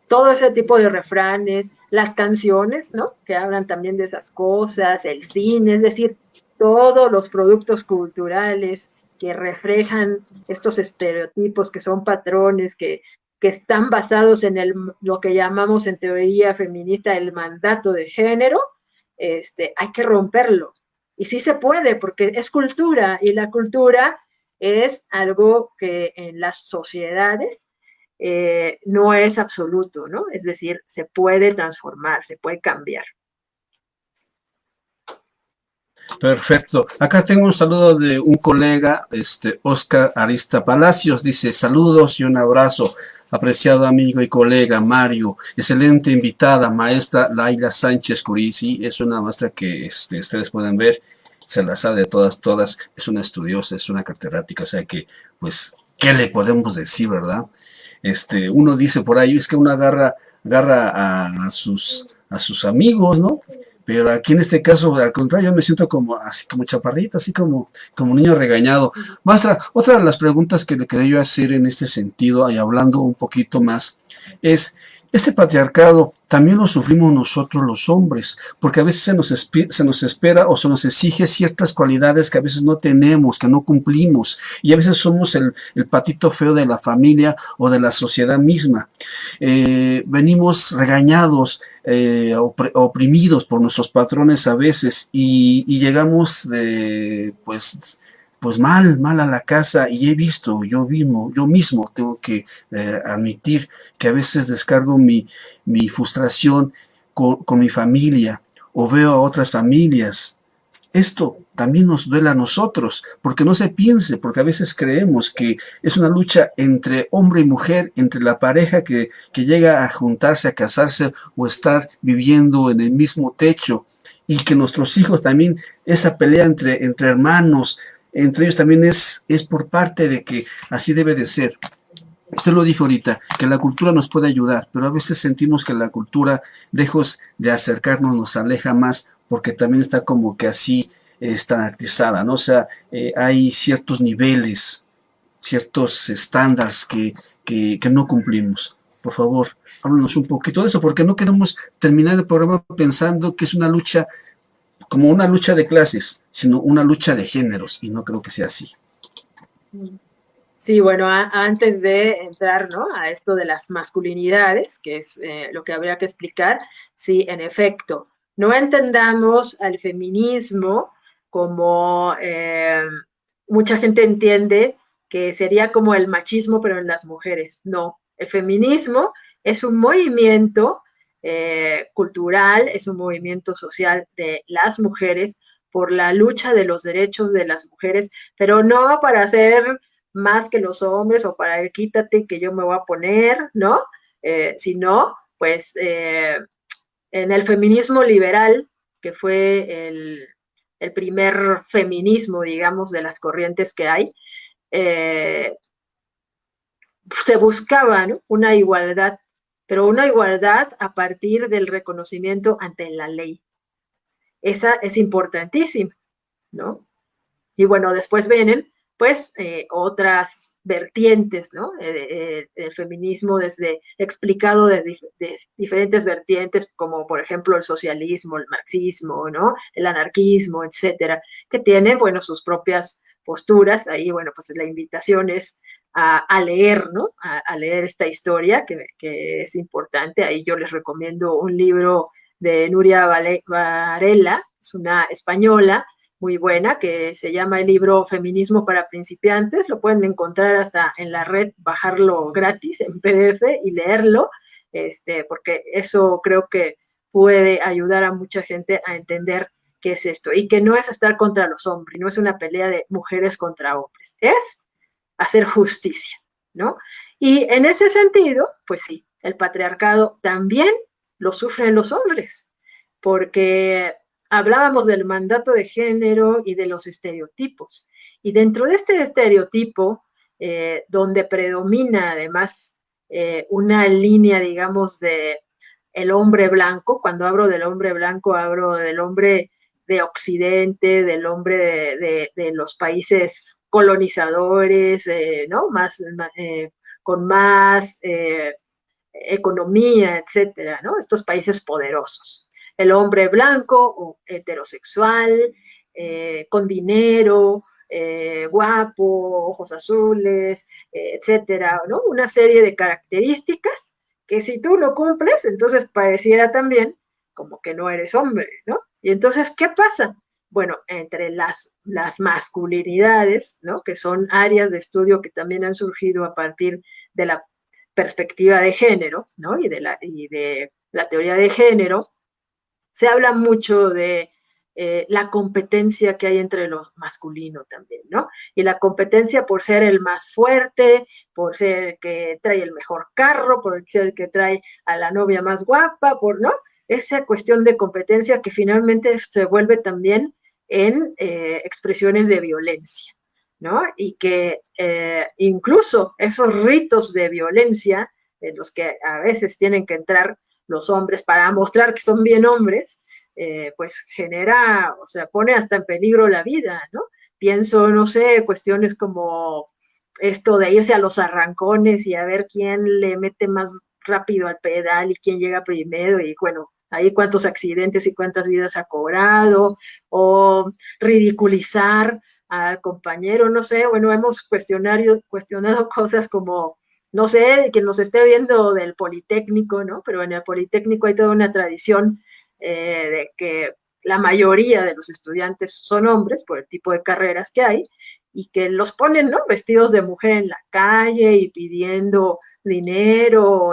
todo ese tipo de refranes, las canciones, ¿no? Que hablan también de esas cosas, el cine, es decir, todos los productos culturales que reflejan estos estereotipos, que son patrones, que están basados en lo que llamamos en teoría feminista el mandato de género, hay que romperlo. Y sí se puede, porque es cultura, y la cultura es algo que en las sociedades no es absoluto, ¿no? Es decir, se puede transformar, se puede cambiar. Perfecto. Acá tengo un saludo de un colega, Oscar Arista Palacios. Dice: saludos y un abrazo, apreciado amigo y colega Mario. Excelente invitada, maestra Laia Sánchez Curí. Sí, es una maestra que ustedes pueden ver, se la sabe de todas, es una estudiosa, es una catedrática, o sea que, pues, ¿qué le podemos decir, verdad? Uno dice por ahí, es que uno agarra a sus amigos, ¿no? Pero aquí en este caso, al contrario, yo me siento como así como chaparrita, así como niño regañado. Maestra, otra de las preguntas que le quería yo hacer en este sentido, y hablando un poquito más, es: este patriarcado también lo sufrimos nosotros los hombres, porque a veces se nos espera o se nos exige ciertas cualidades que a veces no tenemos, que no cumplimos, y a veces somos el patito feo de la familia o de la sociedad misma. Venimos regañados, oprimidos por nuestros patrones a veces, y llegamos pues mal a la casa, y he visto, yo mismo tengo que admitir que a veces descargo mi frustración con mi familia, o veo a otras familias. Esto también nos duele a nosotros, porque no se piense, porque a veces creemos que es una lucha entre hombre y mujer, entre la pareja que llega a juntarse, a casarse o estar viviendo en el mismo techo, y que nuestros hijos también, esa pelea entre hermanos, entre ellos también es por parte de que así debe de ser. Usted lo dijo ahorita, que la cultura nos puede ayudar, pero a veces sentimos que la cultura, lejos de acercarnos, nos aleja más, porque también está como que así estandarizada, ¿no? O sea, hay ciertos niveles, ciertos estándares que no cumplimos. Por favor, háblanos un poquito de eso, porque no queremos terminar el programa pensando que es una lucha como una lucha de clases, sino una lucha de géneros, y no creo que sea así. Sí, bueno, antes de entrar, ¿no?, a esto de las masculinidades, que es lo que habría que explicar, sí, en efecto, no entendamos al feminismo como mucha gente entiende que sería como el machismo, pero en las mujeres. No, el feminismo es un movimiento cultural, es un movimiento social de las mujeres por la lucha de los derechos de las mujeres, pero no para hacer más que los hombres o para quítate que yo me voy a poner, ¿no? Sino, pues, en el feminismo liberal, que fue el primer feminismo, digamos, de las corrientes que hay, se buscaba, ¿no?, una igualdad, pero una igualdad a partir del reconocimiento ante la ley. Esa es importantísima, ¿no? Y bueno, después vienen pues otras vertientes, ¿no? El feminismo desde explicado de diferentes vertientes, como por ejemplo el socialismo, el marxismo, ¿no?, el anarquismo, etcétera, que tienen, bueno, sus propias posturas. Ahí, bueno, pues la invitación es a leer, ¿no?, a leer esta historia que es importante. Ahí yo les recomiendo un libro de Nuria Varela, es una española muy buena, que se llama el libro Feminismo para principiantes. Lo pueden encontrar hasta en la red, bajarlo gratis en PDF y leerlo, porque eso creo que puede ayudar a mucha gente a entender qué es esto, y que no es estar contra los hombres, no es una pelea de mujeres contra hombres, es hacer justicia, ¿no? Y en ese sentido, pues sí, el patriarcado también lo sufren los hombres, porque hablábamos del mandato de género y de los estereotipos. Y dentro de este estereotipo, donde predomina además una línea, digamos, de el hombre blanco. Cuando hablo del hombre blanco, hablo del hombre de Occidente, del hombre de los países colonizadores, ¿no? Con más economía, etcétera, ¿no? Estos países poderosos. El hombre blanco o heterosexual, con dinero, guapo, ojos azules, etcétera, ¿no? Una serie de características que si tú no cumples, entonces pareciera también como que no eres hombre, ¿no? Y entonces, ¿qué pasa? Bueno, entre las masculinidades, ¿no?, que son áreas de estudio que también han surgido a partir de la perspectiva de género, ¿no?, y de la teoría de género, se habla mucho de la competencia que hay entre lo masculino también, ¿no? Y la competencia por ser el más fuerte, por ser el que trae el mejor carro, por ser el que trae a la novia más guapa, ¿no? Esa cuestión de competencia que finalmente se vuelve también en expresiones de violencia, ¿no? Y que incluso esos ritos de violencia en los que a veces tienen que entrar los hombres para mostrar que son bien hombres, pues genera, o sea, pone hasta en peligro la vida, ¿no? Pienso, no sé, cuestiones como esto de irse a los arrancones y a ver quién le mete más rápido al pedal y quién llega primero, y bueno, ahí cuántos accidentes y cuántas vidas ha cobrado, o ridiculizar al compañero, no sé. Bueno, hemos cuestionado cosas como, no sé, quien nos esté viendo del Politécnico, ¿no? Pero en el Politécnico hay toda una tradición de que la mayoría de los estudiantes son hombres por el tipo de carreras que hay, y que los ponen, ¿no?, vestidos de mujer en la calle y pidiendo dinero,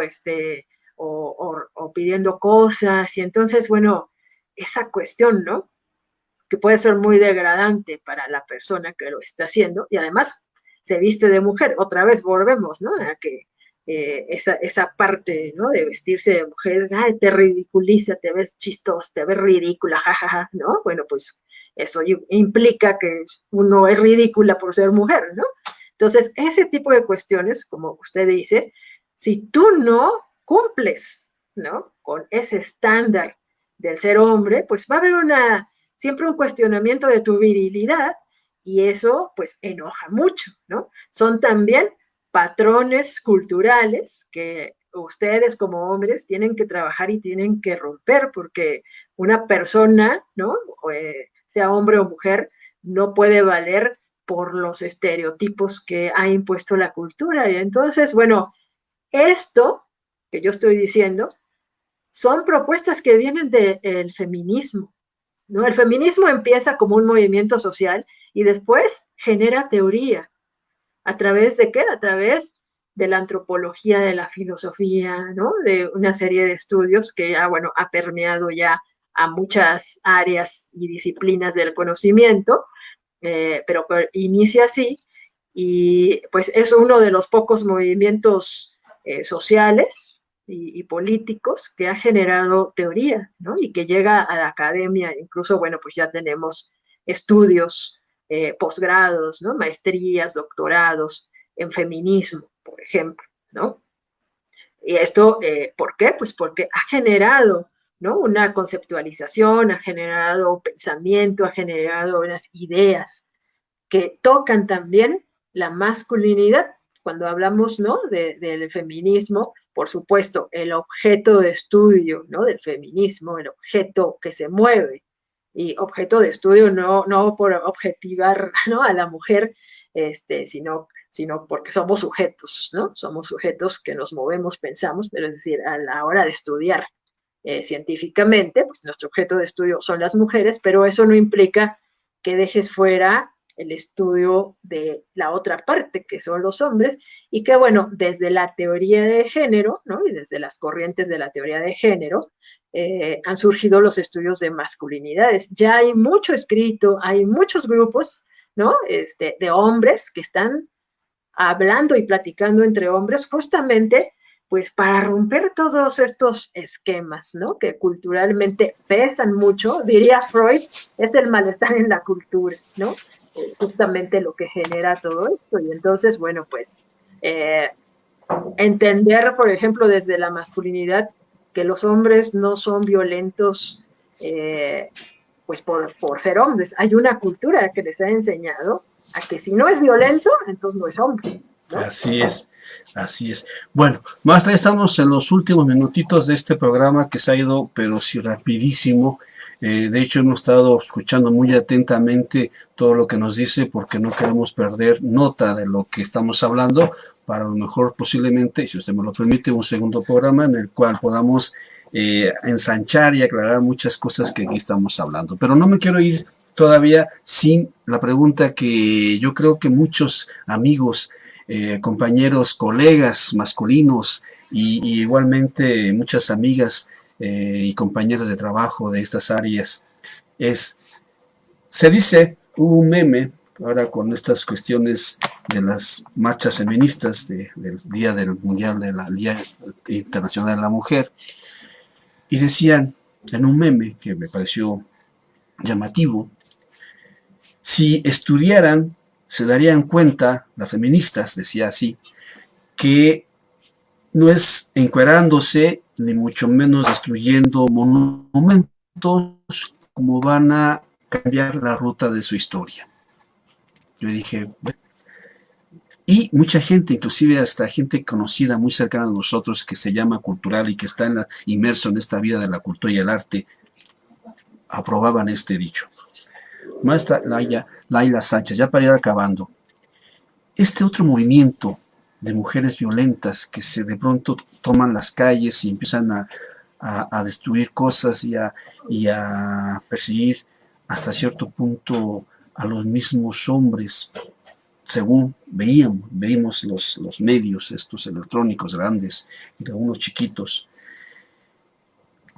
o pidiendo cosas. Y entonces, bueno, esa cuestión, ¿no?, que puede ser muy degradante para la persona que lo está haciendo, y además se viste de mujer. Otra vez volvemos, ¿no?, a que esa parte, ¿no?, de vestirse de mujer, ay, te ridiculiza, te ves chistoso, te ves ridícula, jajaja, ¿no? Bueno, pues eso implica que uno es ridícula por ser mujer, ¿no? Entonces, ese tipo de cuestiones, como usted dice, si tú no cumples, ¿no?, con ese estándar del ser hombre, pues va a haber siempre un cuestionamiento de tu virilidad, y eso pues enoja mucho, ¿no? Son también patrones culturales que ustedes como hombres tienen que trabajar y tienen que romper, porque una persona, ¿no? Sea hombre o mujer, no puede valer por los estereotipos que ha impuesto la cultura. Y entonces, bueno, esto que yo estoy diciendo son propuestas que vienen del feminismo, ¿no? El feminismo empieza como un movimiento social y después genera teoría. ¿A través de qué? A través de la antropología, de la filosofía, ¿no? De una serie de estudios que ya, bueno, ha permeado ya a muchas áreas y disciplinas del conocimiento, pero inicia así y pues es uno de los pocos movimientos sociales y políticos que ha generado teoría, ¿no? Y que llega a la academia, incluso, bueno, pues ya tenemos estudios, posgrados, ¿no? Maestrías, doctorados en feminismo, por ejemplo, ¿no? Y esto, ¿por qué? Pues porque ha generado, ¿no? Una conceptualización, ha generado pensamiento, ha generado unas ideas que tocan también la masculinidad. Cuando hablamos, ¿no? Del feminismo, por supuesto, el objeto de estudio, ¿no? Del feminismo, el objeto que se mueve, y objeto de estudio no por objetivar, ¿no? A la mujer, sino porque somos sujetos, ¿no? Somos sujetos que nos movemos, pensamos, pero es decir, a la hora de estudiar científicamente, pues nuestro objeto de estudio son las mujeres, pero eso no implica que dejes fuera el estudio de la otra parte, que son los hombres, y que, bueno, desde la teoría de género, ¿no? Y desde las corrientes de la teoría de género, han surgido los estudios de masculinidades. Ya hay mucho escrito, hay muchos grupos, ¿no? De hombres que están hablando y platicando entre hombres justamente pues para romper todos estos esquemas, ¿no? Que culturalmente pesan mucho, diría Freud, es el malestar en la cultura, ¿no? Justamente lo que genera todo esto. Y entonces, bueno, pues entender, por ejemplo, desde la masculinidad, que los hombres no son violentos, pues por ser hombres. Hay una cultura que les ha enseñado a que si no es violento, entonces no es hombre, ¿no? Así es, así es. Bueno, más tarde estamos en los últimos minutitos de este programa que se ha ido, pero sí rapidísimo. De hecho, hemos estado escuchando muy atentamente todo lo que nos dice porque no queremos perder nota de lo que estamos hablando para lo mejor posiblemente, si usted me lo permite, un segundo programa en el cual podamos ensanchar y aclarar muchas cosas que aquí estamos hablando. Pero no me quiero ir todavía sin la pregunta que yo creo que muchos amigos compañeros, colegas masculinos y igualmente muchas amigas y compañeras de trabajo de estas áreas. Se dice, hubo un meme ahora con estas cuestiones de las marchas feministas del Día del Mundial de la Día Internacional de la Mujer, y decían en un meme que me pareció llamativo, si estudiaran se darían cuenta, las feministas, decía así, que no es encuerándose, ni mucho menos destruyendo monumentos, como van a cambiar la ruta de su historia. Yo dije, bueno. Y mucha gente, inclusive hasta gente conocida, muy cercana a nosotros, que se llama cultural y que está inmerso en esta vida de la cultura y el arte, aprobaban este dicho. Maestra Laila Sánchez, ya para ir acabando, este otro movimiento de mujeres violentas que se de pronto toman las calles y empiezan a destruir cosas y a perseguir hasta cierto punto a los mismos hombres, según veíamos los medios estos electrónicos grandes y algunos chiquitos.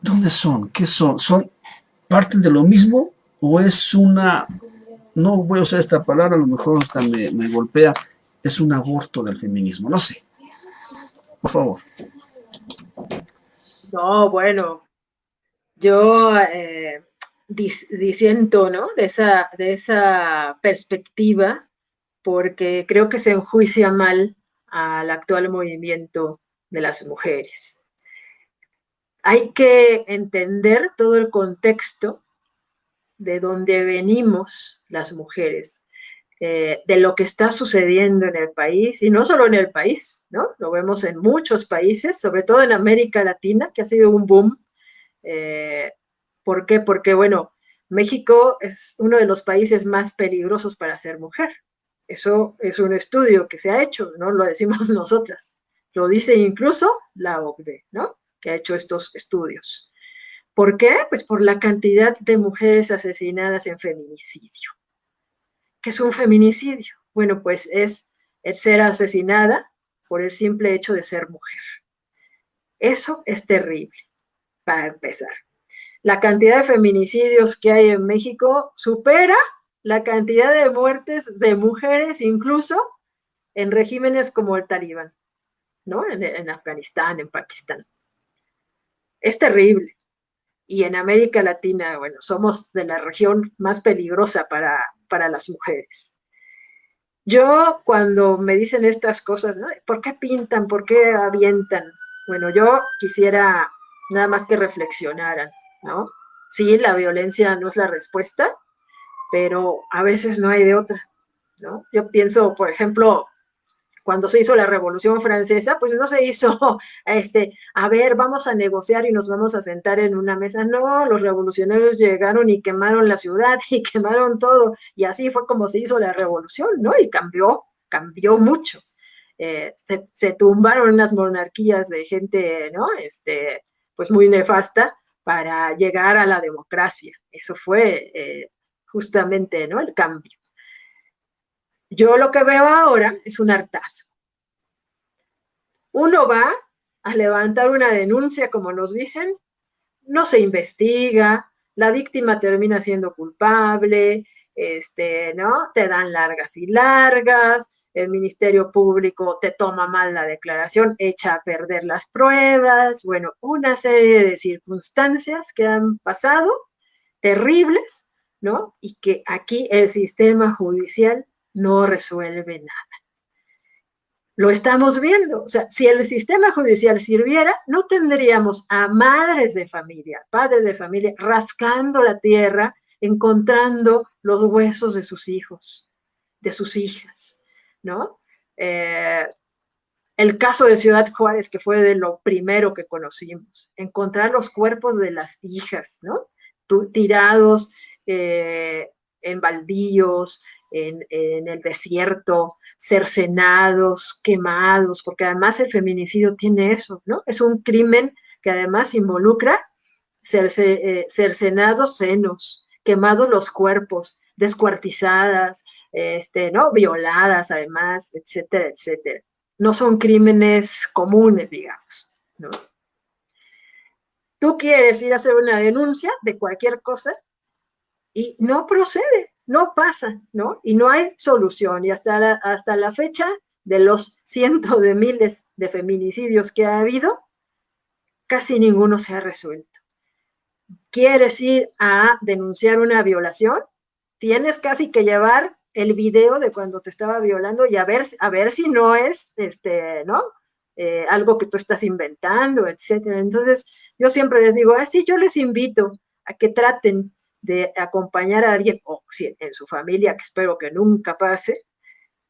¿Dónde son? ¿Qué son? ¿Son parte de lo mismo o es una, no voy a usar esta palabra, a lo mejor hasta me golpea, es un aborto del feminismo? No sé. Por favor. No, bueno, yo disiento, ¿no? De esa perspectiva, porque creo que se enjuicia mal al actual movimiento de las mujeres. Hay que entender todo el contexto de donde venimos las mujeres. de lo que está sucediendo en el país, y no solo en el país, ¿no? Lo vemos en muchos países, sobre todo en América Latina, que ha sido un boom. ¿Por qué? Porque, bueno, México es uno de los países más peligrosos para ser mujer. Eso es un estudio que se ha hecho, no lo decimos nosotras, lo dice incluso la OCDE, ¿no? Que ha hecho estos estudios. ¿Por qué? Pues por la cantidad de mujeres asesinadas en feminicidio. ¿Qué es un feminicidio? Bueno, pues es el ser asesinada por el simple hecho de ser mujer. Eso es terrible, para empezar. La cantidad de feminicidios que hay en México supera la cantidad de muertes de mujeres, incluso en regímenes como el Talibán, ¿no? En Afganistán, en Pakistán. Es terrible. Y en América Latina, bueno, somos de la región más peligrosa para las mujeres. Yo, cuando me dicen estas cosas, ¿no? ¿Por qué pintan? ¿Por qué avientan? Bueno, yo quisiera nada más que reflexionaran, ¿no? Sí, la violencia no es la respuesta, pero a veces no hay de otra, ¿no? Yo pienso, por ejemplo, cuando se hizo la Revolución Francesa, pues no se hizo, a ver, vamos a negociar y nos vamos a sentar en una mesa. No, los revolucionarios llegaron y quemaron la ciudad y quemaron todo. Y así fue como se hizo la revolución, ¿no? Y cambió mucho. Se tumbaron unas monarquías de gente, ¿no? Pues muy nefasta para llegar a la democracia. Eso fue justamente, ¿no? El cambio. Yo lo que veo ahora es un hartazo. Uno va a levantar una denuncia, como nos dicen, no se investiga, la víctima termina siendo culpable, ¿no? Te dan largas y largas, el Ministerio Público te toma mal la declaración, echa a perder las pruebas, bueno, una serie de circunstancias que han pasado, terribles, ¿no? Y que aquí el sistema judicial no resuelve nada. Lo estamos viendo. O sea, si el sistema judicial sirviera, no tendríamos a madres de familia, padres de familia, rascando la tierra, encontrando los huesos de sus hijos, de sus hijas, ¿no? El caso de Ciudad Juárez, que fue de lo primero que conocimos, encontrar los cuerpos de las hijas, ¿no? Tirados en baldíos, en el desierto, cercenados, quemados, porque además el feminicidio tiene eso, ¿no? Es un crimen que además involucra cercenados senos, quemados los cuerpos, descuartizadas, ¿no? Violadas además, etcétera, etcétera. No son crímenes comunes, digamos, ¿no? Tú quieres ir a hacer una denuncia de cualquier cosa y no procede, no pasa, ¿no? Y no hay solución. Y hasta la fecha de los cientos de miles de feminicidios que ha habido, casi ninguno se ha resuelto. ¿Quieres ir a denunciar una violación? Tienes casi que llevar el video de cuando te estaba violando y a ver si no es, ¿no? Algo que tú estás inventando, etcétera. Entonces, yo siempre les digo, sí, yo les invito a que traten de acompañar a alguien, o si en su familia, que espero que nunca pase,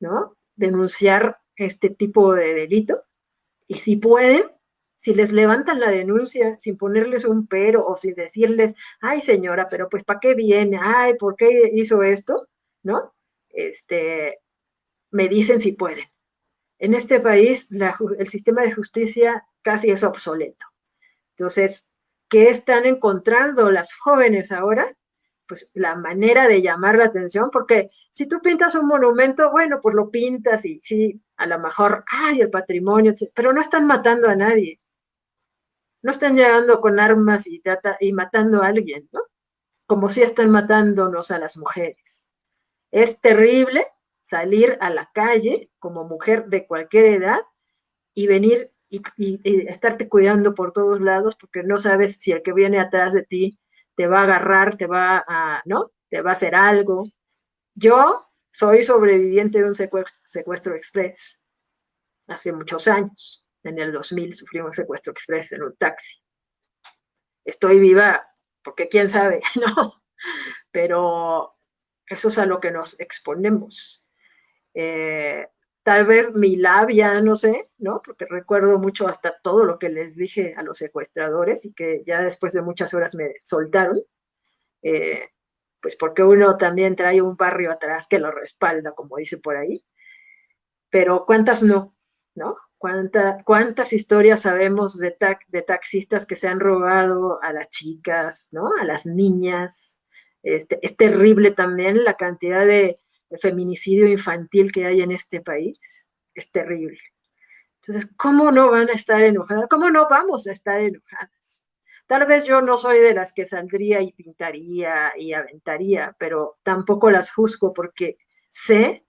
¿no? Denunciar este tipo de delito. Y si pueden, si les levantan la denuncia sin ponerles un pero o sin decirles, ay señora, pero pues ¿para qué viene? Ay, ¿por qué hizo esto? ¿No? Me dicen si pueden. En este país el sistema de justicia casi es obsoleto. Entonces, ¿qué están encontrando las jóvenes ahora? Pues la manera de llamar la atención, porque si tú pintas un monumento, bueno, pues lo pintas y sí, a lo mejor, ay, el patrimonio, pero no están matando a nadie. No están llegando con armas y matando a alguien, ¿no? Como si están matándonos a las mujeres. Es terrible salir a la calle como mujer de cualquier edad y venir y estarte cuidando por todos lados porque no sabes si el que viene atrás de ti te va a agarrar, ¿no? Te va a hacer algo. Yo soy sobreviviente de un secuestro express hace muchos años. En el 2000 sufrí un secuestro express en un taxi. Estoy viva porque quién sabe, ¿no? Pero eso es a lo que nos exponemos. Tal vez mi labia, no sé, ¿no? Porque recuerdo mucho hasta todo lo que les dije a los secuestradores y que ya después de muchas horas me soltaron, eh, pues porque uno también trae un barrio atrás que lo respalda, como dice por ahí, pero ¿cuántas no? ¿No? ¿Cuántas historias sabemos de taxistas que se han robado a las chicas, ¿no? A las niñas. Es terrible también la cantidad de feminicidio infantil que hay en este país. Es terrible. Entonces, ¿cómo no van a estar enojadas? ¿Cómo no vamos a estar enojadas? Tal vez yo no soy de las que saldría y pintaría y aventaría, pero tampoco las juzgo porque sé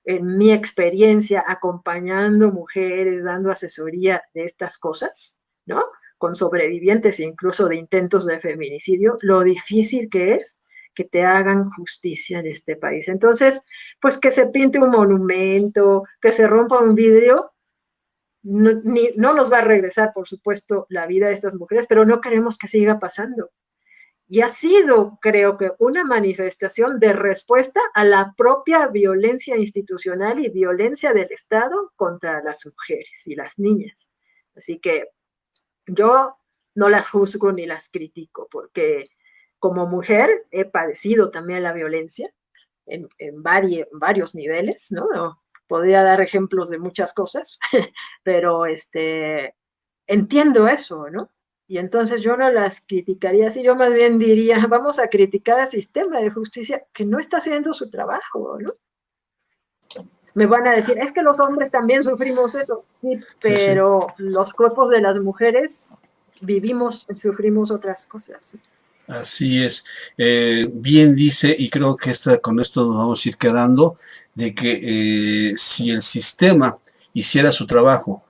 en mi experiencia acompañando mujeres, dando asesoría de estas cosas, ¿no? Con sobrevivientes incluso de intentos de feminicidio, lo difícil que es que te hagan justicia en este país. Entonces, pues que se pinte un monumento, que se rompa un vidrio, no nos va a regresar, por supuesto, la vida de estas mujeres, pero no queremos que siga pasando. Y ha sido, creo que, una manifestación de respuesta a la propia violencia institucional y violencia del Estado contra las mujeres y las niñas. Así que yo no las juzgo ni las critico, porque como mujer he padecido también la violencia en varios niveles, ¿no? Podría dar ejemplos de muchas cosas, pero entiendo eso, ¿no? Y entonces yo no las criticaría así, yo más bien diría, vamos a criticar al sistema de justicia que no está haciendo su trabajo, ¿no? Me van a decir, es que los hombres también sufrimos eso, sí, Sí, sí. pero los cuerpos de las mujeres vivimos, sufrimos otras cosas. Así es. Bien dice, y creo que con esto nos vamos a ir quedando, de que si el sistema hiciera su trabajo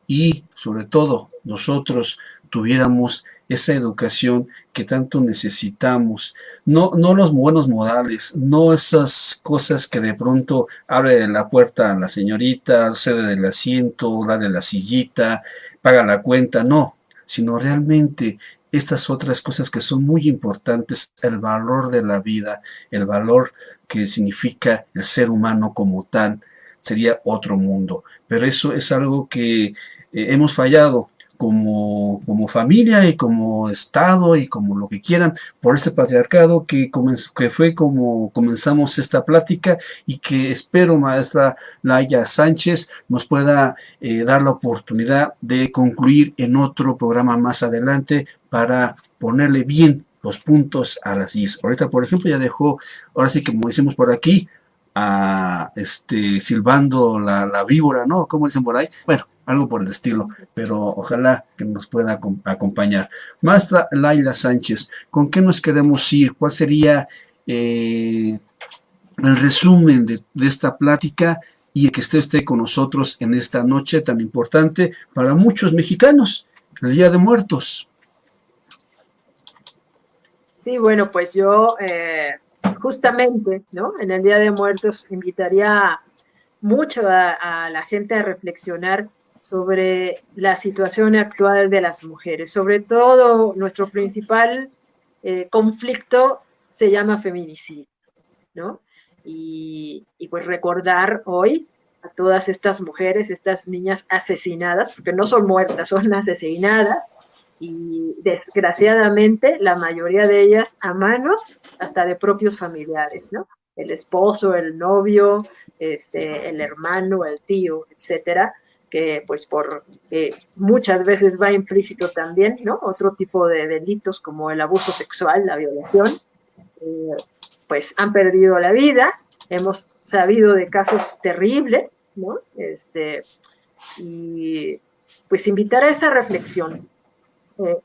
y sobre todo nosotros tuviéramos esa educación que tanto necesitamos, no los buenos modales, no esas cosas que de pronto abre la puerta a la señorita, cede del asiento, dale la sillita, paga la cuenta, no, sino realmente estas otras cosas que son muy importantes, el valor de la vida, el valor que significa el ser humano como tal, sería otro mundo. Pero eso es algo que hemos fallado como familia y como Estado y como lo que quieran por este patriarcado que fue como comenzamos esta plática y que espero, maestra Laia Sánchez, nos pueda dar la oportunidad de concluir en otro programa más adelante para ponerle bien los puntos a las 10. Ahorita, por ejemplo, ya dejó, ahora sí que como decimos por aquí, a silbando la víbora, ¿no? ¿Cómo dicen por ahí? Bueno, algo por el estilo, pero ojalá que nos pueda acompañar. Maestra Laila Sánchez, ¿con qué nos queremos ir? ¿Cuál sería el resumen de esta plática y que esté usted con nosotros en esta noche tan importante para muchos mexicanos, el Día de Muertos? Sí, bueno, pues yo justamente, ¿no? En el Día de Muertos invitaría mucho a la gente a reflexionar sobre la situación actual de las mujeres. Sobre todo, nuestro principal conflicto se llama feminicidio, ¿no? Y pues recordar hoy a todas estas mujeres, estas niñas asesinadas, porque no son muertas, son asesinadas, y desgraciadamente la mayoría de ellas a manos hasta de propios familiares, ¿no? El esposo, el novio, el hermano, el tío, etcétera, que pues por muchas veces va implícito también, ¿no? Otro tipo de delitos como el abuso sexual, la violación, pues han perdido la vida. Hemos sabido de casos terribles, ¿no? Y pues invitar a esa reflexión.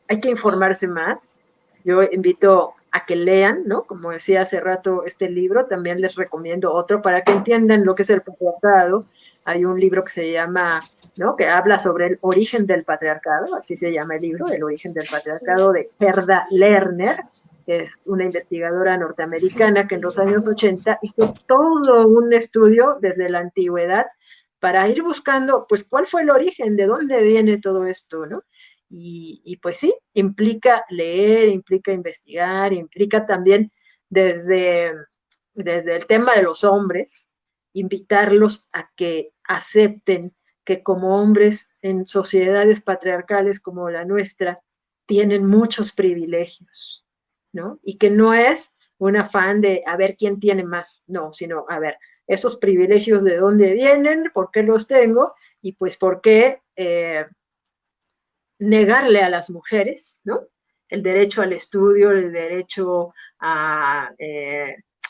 Hay que informarse más. Yo invito a que lean, ¿no? Como decía hace rato, este libro, también les recomiendo otro para que entiendan lo que es el patriarcado. Hay un libro que se llama, ¿no? Que habla sobre el origen del patriarcado, así se llama el libro, El origen del patriarcado, de Gerda Lerner, que es una investigadora norteamericana que en los años 80 hizo todo un estudio desde la antigüedad para ir buscando, pues, cuál fue el origen, de dónde viene todo esto, ¿no? Y pues sí, implica leer, implica investigar, implica también desde el tema de los hombres invitarlos a que acepten que como hombres en sociedades patriarcales como la nuestra tienen muchos privilegios, ¿no? Y que no es un afán de a ver quién tiene más, no, sino a ver, esos privilegios de dónde vienen, por qué los tengo y pues por qué negarle a las mujeres, ¿no? El derecho al estudio, el derecho a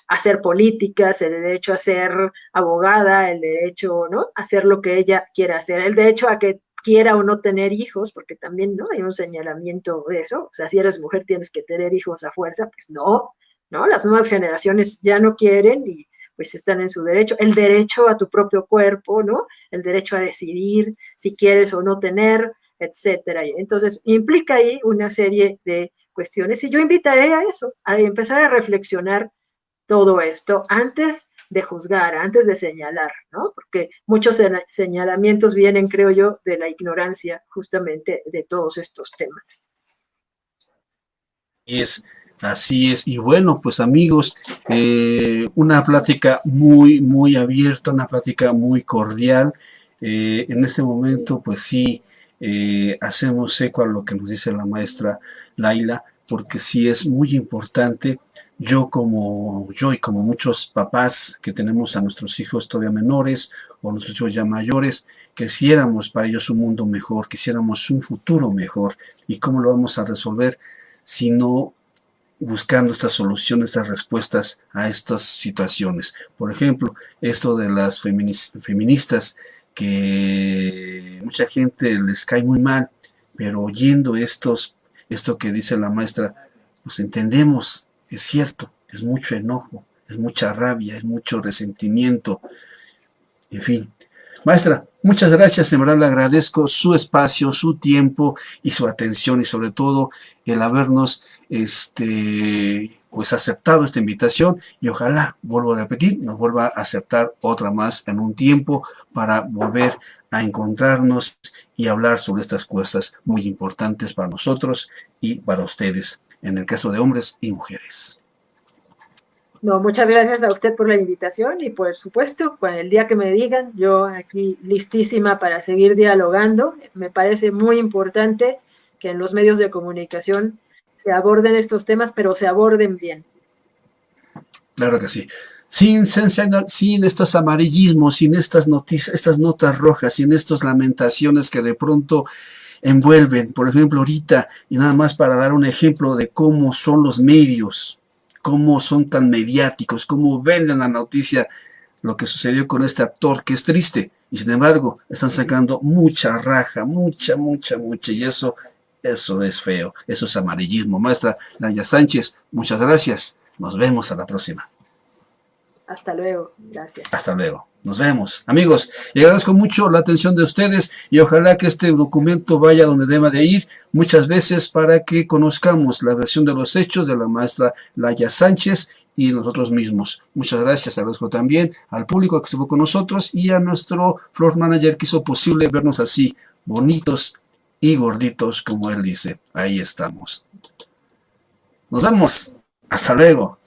hacer políticas, el derecho a ser abogada, el derecho, ¿no? A hacer lo que ella quiera hacer, el derecho a que quiera o no tener hijos, porque también, ¿no? Hay un señalamiento de eso, o sea, si eres mujer tienes que tener hijos a fuerza, pues no, ¿no? Las nuevas generaciones ya no quieren y pues están en su derecho, el derecho a tu propio cuerpo, ¿no? El derecho a decidir si quieres o no tener, etcétera. Entonces, implica ahí una serie de cuestiones y yo invitaré a eso, a empezar a reflexionar todo esto antes de juzgar, antes de señalar, ¿no? Porque muchos señalamientos vienen, creo yo, de la ignorancia justamente de todos estos temas. Así es, y bueno, pues amigos, una plática muy, muy abierta, una plática muy cordial. En este momento, pues sí, hacemos eco a lo que nos dice la maestra Laila, porque sí es muy importante. Yo y como muchos papás que tenemos a nuestros hijos todavía menores o nuestros hijos ya mayores, quisiéramos para ellos un mundo mejor, quisiéramos un futuro mejor. ¿Y cómo lo vamos a resolver si no buscando estas soluciones, estas respuestas a estas situaciones? Por ejemplo, esto de las feministas, que mucha gente les cae muy mal, pero oyendo esto que dice la maestra, pues entendemos, es cierto, es mucho enojo, es mucha rabia, es mucho resentimiento, en fin. Maestra, muchas gracias, en verdad le agradezco su espacio, su tiempo y su atención y sobre todo el habernos pues aceptado esta invitación y ojalá, vuelvo a repetir, nos vuelva a aceptar otra más en un tiempo para volver a encontrarnos y hablar sobre estas cosas muy importantes para nosotros y para ustedes, en el caso de hombres y mujeres. No, muchas gracias a usted por la invitación y por supuesto, el día que me digan, yo aquí listísima para seguir dialogando. Me parece muy importante que en los medios de comunicación se aborden estos temas, pero se aborden bien. Claro que sí. Sin estos amarillismos, sin estas noticias, estas notas rojas, sin estas lamentaciones que de pronto envuelven. Por ejemplo, ahorita, y nada más para dar un ejemplo de cómo son los medios, cómo son tan mediáticos, cómo venden la noticia, lo que sucedió con este actor, que es triste, y sin embargo están sacando mucha raja, mucha, y eso es feo, eso es amarillismo. Maestra Laia Sánchez, muchas gracias, nos vemos a la próxima. Hasta luego, gracias. Hasta luego. Nos vemos. Amigos, y agradezco mucho la atención de ustedes y ojalá que este documento vaya donde deba de ir muchas veces para que conozcamos la versión de los hechos de la maestra Laia Sánchez y nosotros mismos. Muchas gracias. Agradezco también al público que estuvo con nosotros y a nuestro floor manager que hizo posible vernos así, bonitos y gorditos, como él dice. Ahí estamos. Nos vemos. Hasta luego.